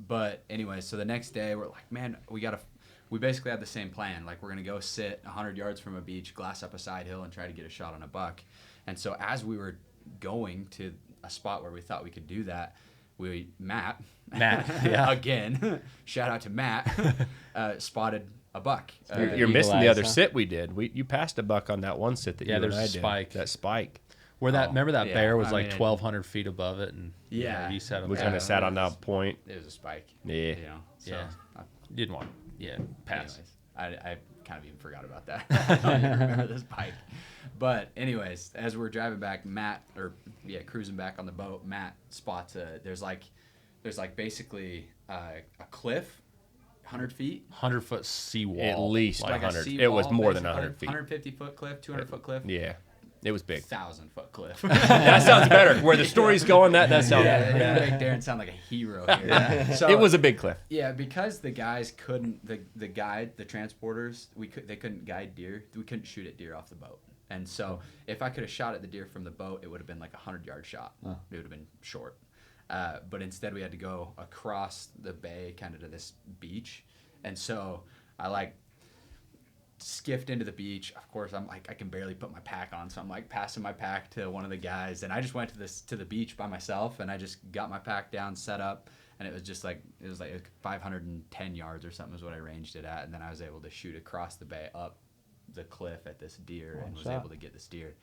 But anyway, so the next day we're like, man, we basically had the same plan. Like, we're gonna go sit 100 yards from a beach, glass up a side hill, and try to get a shot on a buck. And so as we were going to a spot where we thought we could do that, Matt, yeah. again, shout out to Matt, spotted a buck. You're Eagle missing the eyes, other huh? sit we did. You passed a buck on that one sit that Yeah, you and there's I a did. spike. That spike. Where that remember that yeah, bear was I like mean, 1,200 feet above it, and Yeah. you set him. We down. kind of sat on that point. It was a spike. Yeah. You know, so Yeah. Didn't want. Yeah, pass. anyways, I kind of even forgot about that. I don't even remember this bike. But anyways, as we're driving back, cruising back on the boat, Matt spots there's basically a cliff, 100 feet. 100-foot seawall. At least Like, 100. sea It was wall, more than basically, 100 feet. 150-foot cliff, 200-foot cliff. Yeah. It was big. 1,000-foot cliff. That sounds better. Where the story's going, that sounds Yeah, better. you make Darren sound like a hero here. So, It was a big cliff. yeah, because the guys couldn't the transporters they couldn't guide deer. We couldn't shoot at deer off the boat. And so if I could have shot at the deer from the boat, it would have been like a 100-yard shot. It would have been short. But instead we had to go across the bay kind of to this beach. And so I skiffed into the beach. Of course, I'm like, I can barely put my pack on, so I'm like passing my pack to one of the guys, and I just went to the beach by myself, and I just got my pack down, set up, and it was like 510 yards or something is what I ranged it at, and then I was able to shoot across the bay up the cliff at this deer and was able to get this deer.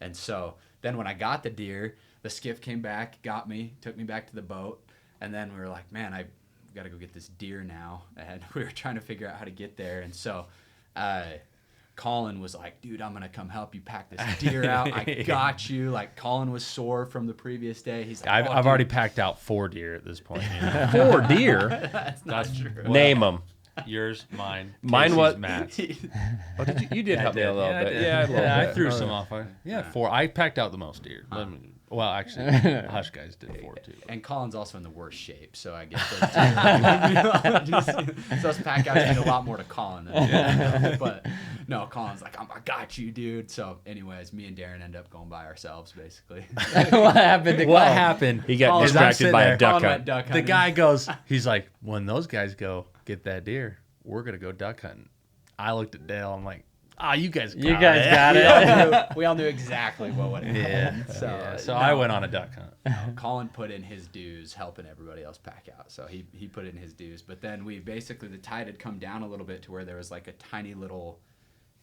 And so then when I got the deer, the skiff came back, got me, took me back to the boat, and then we were like, man, I got to go get this deer now, and we were trying to figure out how to get there. And so Collin was like, dude, I'm gonna come help you pack this deer out. I got you. Like, Collin was sore from the previous day. He's like, I've already packed out 4 deer at this point. You know? 4 deer. That's not true. Name them. Yours, mine, Mine Casey's, was Matt's. Oh, did you did help me a little bit. Yeah, a little I bit. threw some off. 4. I packed out the most deer. Well, actually, Hush guys did 4 too. And Collin's also in the worst shape, so I guess those two, so those pack outs mean a lot more to Collin than but no, Collin's like, I got you, dude. So anyways, me and Daren end up going by ourselves, basically. What happened? What happened? He got Collin's distracted by a duck Collin went hunt. duck The hunting. guy goes, he's like, when those guys go get that deer, we're gonna go duck hunting. I looked at Dale. I'm like, you guys got it. We all knew exactly what would happen. So I went on a duck hunt. Collin put in his dues helping everybody else pack out. So he put in his dues. But then the tide had come down a little bit to where there was like a tiny little,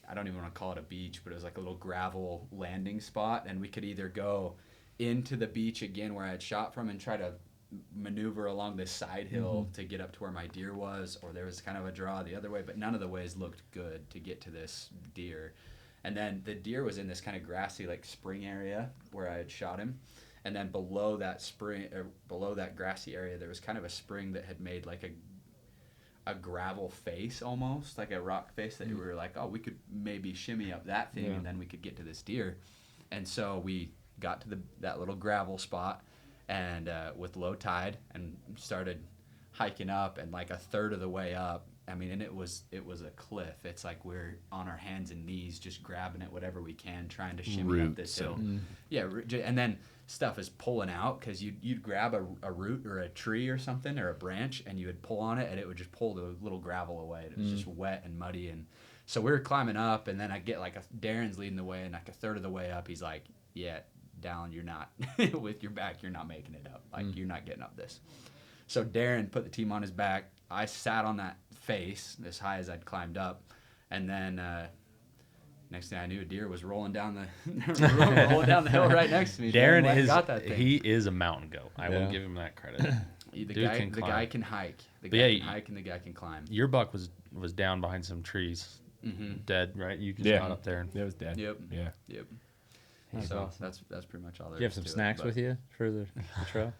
I don't even want to call it a beach, but it was like a little gravel landing spot. And we could either go into the beach again where I had shot from and try to maneuver along this side hill to get up to where my deer was, or there was kind of a draw the other way, but none of the ways looked good to get to this deer. And then the deer was in this kind of grassy like spring area where I had shot him, and then below that grassy area there was kind of a spring that had made like a gravel face, almost like a rock face that we were like, oh, we could maybe shimmy up that thing and then we could get to this deer. And so we got to that little gravel spot and with low tide and started hiking up, and like a third of the way up, I mean, and it was a cliff. It's like we're on our hands and knees just grabbing at whatever we can, trying to shimmy up this hill. Yeah, and then stuff is pulling out because you'd grab a root or a tree or something or a branch and you would pull on it and it would just pull the little gravel away. It was just wet and muddy, and so we were climbing up, and then I get like Daren's leading the way, and like a third of the way up he's like, yeah, Dallin, you're not with your back, you're not making it up. Like you're not getting up this. So Daren put the team on his back. I sat on that face as high as I'd climbed up, and then next thing I knew, a deer was rolling down the hill right next to me. He is a mountain goat. I will give him that credit. The guy can hike. The guy can hike and the guy can climb. Your buck was down behind some trees, dead, right? You just got up there and it was dead. Yep. Yeah. Yep. That's So awesome. that's pretty much all there Do you have is some to it, snacks but- with you for the trail?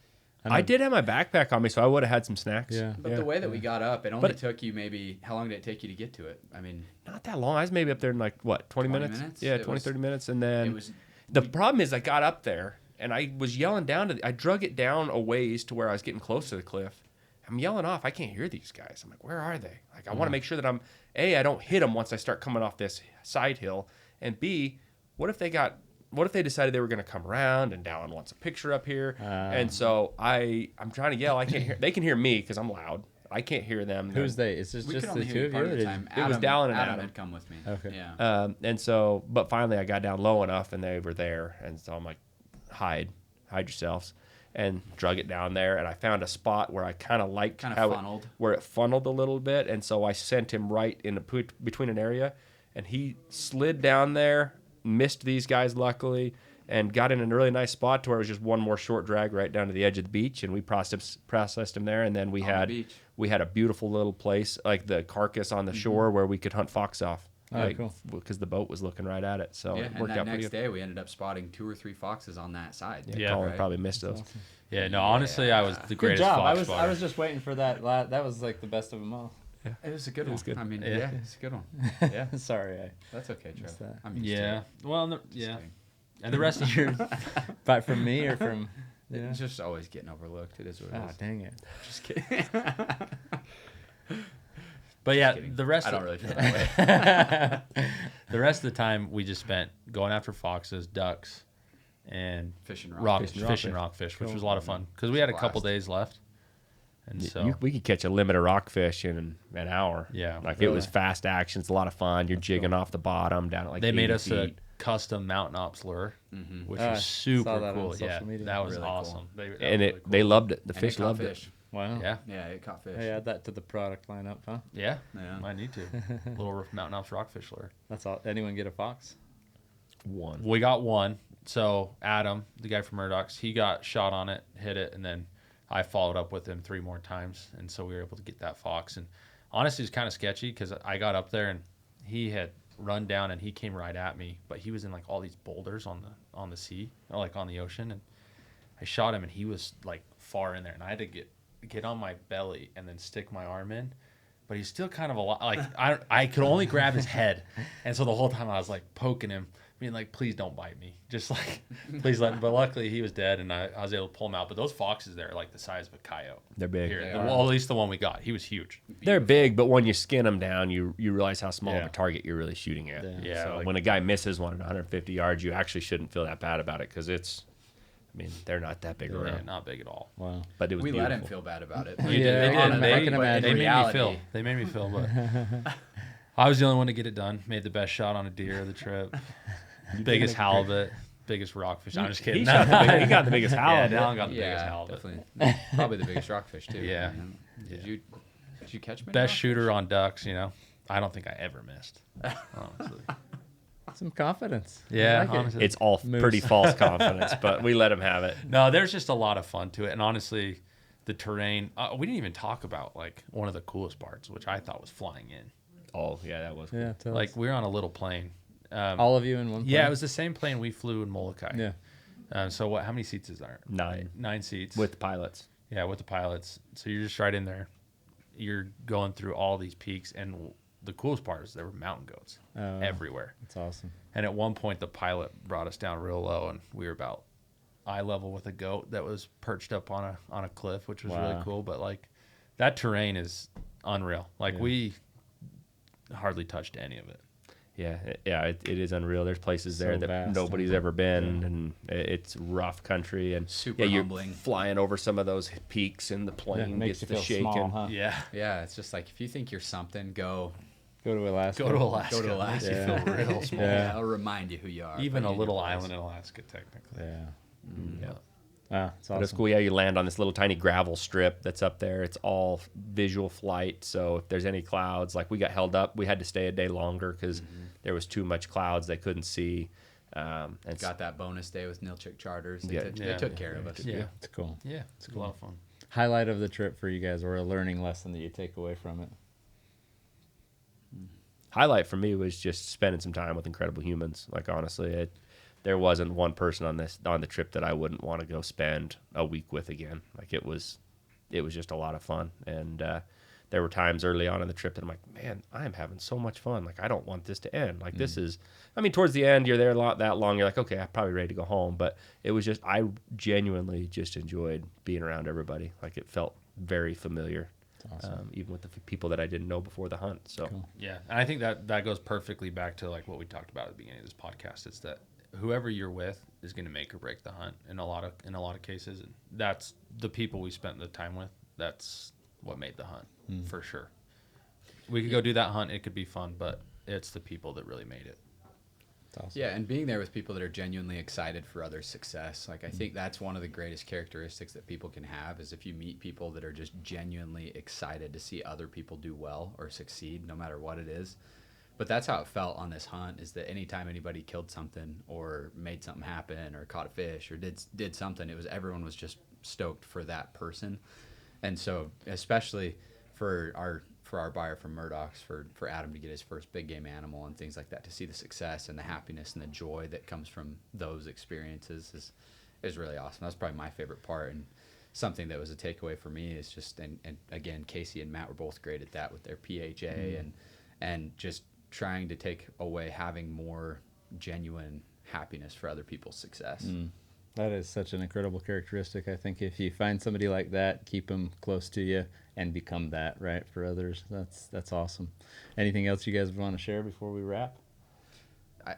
I did have my backpack on me, so I would have had some snacks. Yeah. But the way that we got up, it only took you maybe, how long did it take you to get to it? I mean, Not that long. I was maybe up there in like, what, 20 20 minutes? minutes? Yeah, It 20, was- 30 minutes. And then it was, the problem is I got up there and I was yelling down I drug it down a ways to where I was getting close to the cliff. I'm yelling off. I can't hear these guys. I'm like, where are they? Like, I want to make sure that I don't hit them once I start coming off this side hill. And B, what if they decided they were going to come around and Dallin wants a picture up here? And so I'm trying to yell. I can't hear. They can hear me because I'm loud. I can't hear them. Who's they? Is this we just could the only two hear you of part you? of or the did- time. It was Dallin and Adam. had come with me. Okay. Yeah. And so, but finally I got down low enough and they were there. And so I'm like, hide yourselves, and drug it down there. And I found a spot where I kind of liked where it funneled a little bit. And so I sent him right in between an area, and he slid down there, missed these guys luckily, and got in a really nice spot to where it was just one more short drag right down to the edge of the beach, and we processed him there. And then we had a beautiful little place, like the carcass on the shore where we could hunt fox off. Oh, cool. Because the boat was looking right at it, so Yeah, it and worked that out pretty next good. day we ended up spotting 2 or 3 foxes on that side. Yeah. Colin right? probably missed those. Awesome. yeah. No, honestly, I was the Good greatest job. fox I spotter. was just waiting for that. That was like the best of them all. It was a good one. good. I mean, Yeah. yeah, it's a good one. Yeah, Sorry, that's okay, Missed Trevor. that. I'm used Yeah. to Well, it. Just kidding. and the rest of your. but from me or from? Yeah. It's just always getting overlooked. It is what it Oh is. dang it! Just kidding. But yeah, kidding. the rest. I don't really feel that way. The rest of the time we just spent going after foxes, ducks, and Fishing fishing rockfish, which was a lot of fun because we had a couple days left, and so We could catch a limit of rockfish in an hour. Yeah, like it was fast action. It's a lot of fun. You're jigging off the bottom down at like they made 80 us a feet. custom mountain ops lure, which I was saw super that on cool. social Yeah, media. that was Really cool. awesome. And they loved it. The And fish caught loved fish. it. Wow. Yeah. Yeah, it caught fish. Hey, add that to the product lineup, huh? Yeah. Yeah. Might need to. Little Mountain Ops rockfish lure. That's all. Anyone get a fox? One. We got one. So Adam, the guy from Murdoch's, he got shot on it, hit it, and then I followed up with him 3 more times, and so we were able to get that fox. And honestly, it's kind of sketchy because I got up there and he had run down and he came right at me, but he was in like all these boulders on the sea, or like on the ocean, and I shot him and he was like far in there, and I had to get on my belly and then stick my arm in. But he's still kind of a lot like I could only grab his head, and so the whole time I was like poking him, being like, please don't bite me, just like please let him. But luckily he was dead, and I was able to pull him out. But those foxes there are like the size of a coyote. They're big. Here, They well, at least the one we got, he was huge. They're big, but when you skin them down, you realize how small of Yeah. a target you're really shooting at. Yeah, So like- when a guy misses one at 150 yards, you actually shouldn't feel that bad about it because they're not that big Yeah, around. not big at all. Wow. But it was We beautiful. let him feel bad about it. Yeah, They did. I They, can imagine. they made reality- me feel. They made me feel, but I was the only one to get it done. Made the best shot on a deer of the trip. Biggest halibut, biggest rockfish. I'm just kidding. He got the biggest Yeah, halibut. Dallin got the biggest Yeah, halibut. definitely. Probably the biggest rockfish too. Yeah. Did you catch many? Best rockfish? shooter on ducks. I don't think I ever missed. Honestly. Some confidence. I Yeah, like it. honestly. It's all Moose. pretty false confidence, but we let him have it. No, there's just a lot of fun to it, and honestly, the terrain. We didn't even talk about like one of the coolest parts, which I thought was flying in. Oh, yeah, that was cool. Yeah. Tell Like us. we were on a little plane. All of you in one. Yeah, plane? it was the same plane we flew in Molokai. Yeah. So what? How many seats is there? 9 9 seats. with pilots. Yeah, with the pilots. So you're just right in there. You're going through all these peaks, and the coolest part is there were mountain goats Oh, everywhere. That's awesome. And at one point, the pilot brought us down real low, and we were about eye level with a goat that was perched up on a cliff, which was really Wow. cool. But like that terrain is unreal. Like Yeah. we hardly touched any of it. Yeah, it is unreal. There's places there So that vast, nobody's huh? ever been, and it's rough country. And Super you're humbling. flying over some of those peaks, and the Yeah, plane it makes gets you to feel shaking. small, huh? Yeah. Yeah, it's just like if you think you're something, go Go to Alaska. Go to Alaska. Go to Alaska. Makes you feel real small. Yeah. It'll remind you who you are. Even put a you in little your place. island in Alaska, technically. Yeah. Yeah. Ah, it's But it's awesome. cool. Yeah, you land on this little tiny gravel strip that's up there. It's all visual flight. So if there's any clouds, like we got held up, we had to stay a day longer because there was too much clouds they couldn't see. And Got that bonus day with Nilchik Charters. They, Yeah. took, Yeah. they took care of us. Yeah. It's cool. Yeah. It's a lot of fun. Highlight of the trip for you guys, or a learning lesson that you take away from it. highlight for me was just spending some time with incredible humans. Like honestly, there wasn't one person on the trip that I wouldn't want to go spend a week with again. Like it was just a lot of fun. And there were times early on in the trip that I'm like, man, I'm having so much fun. Like I don't want this to end. Like this is, I mean, towards the end, you're there that long. You're like, okay, I'm probably ready to go home. But it was just, I genuinely just enjoyed being around everybody. Like it felt very familiar. Awesome. Even with the people that I didn't know before the hunt. So Cool. Yeah, and I think that goes perfectly back to like what we talked about at the beginning of this podcast. It's that whoever you're with is going to make or break the hunt in a lot of cases. And that's the people we spent the time with. That's what made the hunt for sure. We could go do that hunt; it could be fun, but it's the people that really made it. It's awesome. Yeah, and being there with people that are genuinely excited for others' success. Like I think that's one of the greatest characteristics that people can have is if you meet people that are just genuinely excited to see other people do well or succeed, no matter what it is. But that's how it felt on this hunt, is that anytime anybody killed something or made something happen or caught a fish or did something, everyone was just stoked for that person. And so especially for our buyer from Murdoch's, for Adam to get his first big game animal and things like that, to see the success and the happiness and the joy that comes from those experiences is really awesome. That's probably my favorite part, and something that was a takeaway for me is just, and again, Casey and Matt were both great at that with their PHA and just trying to take away having more genuine happiness for other people's success. That is such an incredible characteristic. I think if you find somebody like that, keep them close to you and become that, right, for others. That's awesome. Anything else you guys want to share before we wrap?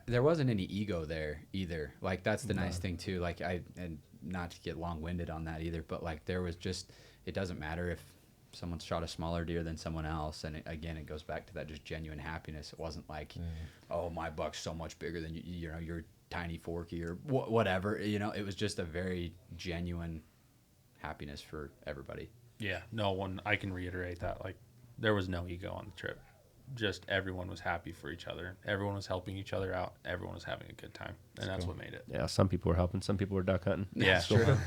There wasn't any ego there either. Like that's the nice thing too. Like and not to get long-winded on that either, but like there was just, it doesn't matter if someone shot a smaller deer than someone else, and it goes back to that just genuine happiness. It wasn't like, oh, my buck's so much bigger than you know, you're tiny forky or whatever. You know, it was just a very genuine happiness for everybody. Yeah, no one. I can reiterate that. Like, there was no ego on the trip. Just everyone was happy for each other. Everyone was helping each other out. Everyone was having a good time, and that's cool. what made it. Yeah, some people were helping, some people were duck hunting. Yeah, That's true.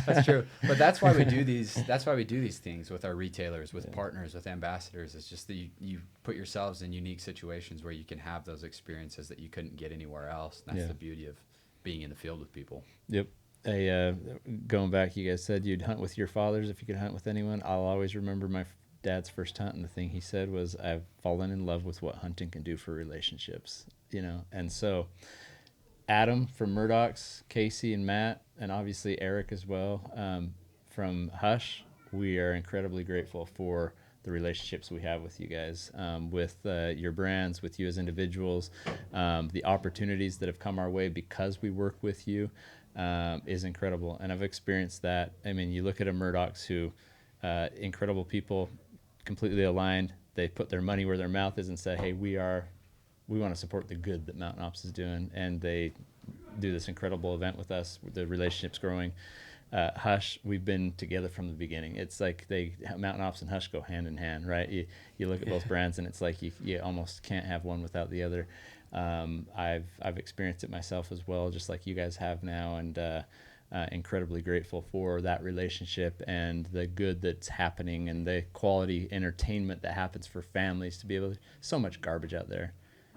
That's true. But that's why we do these. That's why we do these things with our retailers, with partners, with ambassadors. It's just that you put yourselves in unique situations where you can have those experiences that you couldn't get anywhere else. And that's the beauty of being in the field with people. Yep. Going back, you guys said you'd hunt with your fathers if you could hunt with anyone. I'll always remember my dad's first hunt, and the thing he said was, I've fallen in love with what hunting can do for relationships, you know. And so Adam from Murdoch's, Casey and Matt, and obviously Eric as well, from Hush, we are incredibly grateful for the relationships we have with you guys, with your brands, with you as individuals, the opportunities that have come our way because we work with you is incredible. And I've experienced that. I mean, you look at a Murdoch's who, incredible people, completely aligned. They put their money where their mouth is and said, hey, we want to support the good that Mountain Ops is doing. And they do this incredible event with us. The relationship's growing. Hush, we've been together from the beginning. It's like Mountain Ops and Hush go hand in hand, right? You look at both brands and it's like you almost can't have one without the other. I've experienced it myself as well, just like you guys have now, and incredibly grateful for that relationship and the good that's happening and the quality entertainment that happens for families to be able to. So much garbage out there,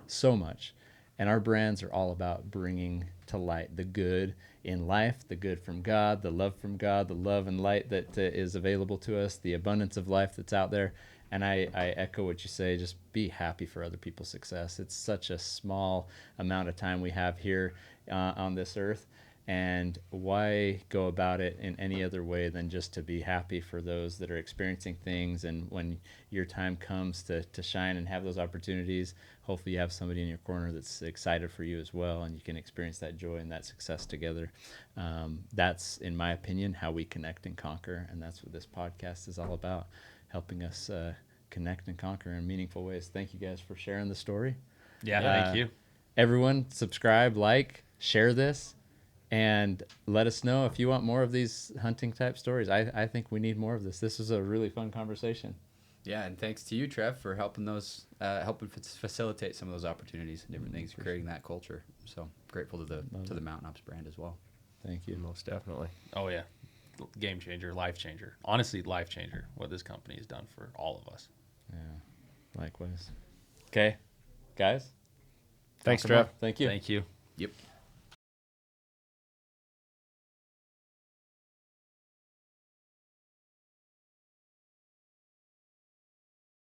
so much. And our brands are all about bringing to light the good in life, the good from God, the love and light that is available to us, the abundance of life that's out there. And I echo what you say, just be happy for other people's success. It's such a small amount of time we have here on this earth. And why go about it in any other way than just to be happy for those that are experiencing things? And when your time comes to shine and have those opportunities, hopefully you have somebody in your corner that's excited for you as well, and you can experience that joy and that success together. That's, in my opinion, how we connect and conquer. And that's what this podcast is all about, helping us connect and conquer in meaningful ways. Thank you guys for sharing the story. Yeah, thank you. Everyone, subscribe, like, share this. And let us know if you want more of these hunting type stories. I think we need more of this. This was a really fun conversation. Yeah, and thanks to you, Trev, for helping facilitate some of those opportunities and different things, creating that culture. So grateful to the Mountain Ops brand as well. Thank you. Most definitely. Oh yeah, game changer, life changer. Honestly, life changer. What this company has done for all of us. Yeah, likewise. Okay, guys. Thanks, Trev. Thank you. Thank you. Yep.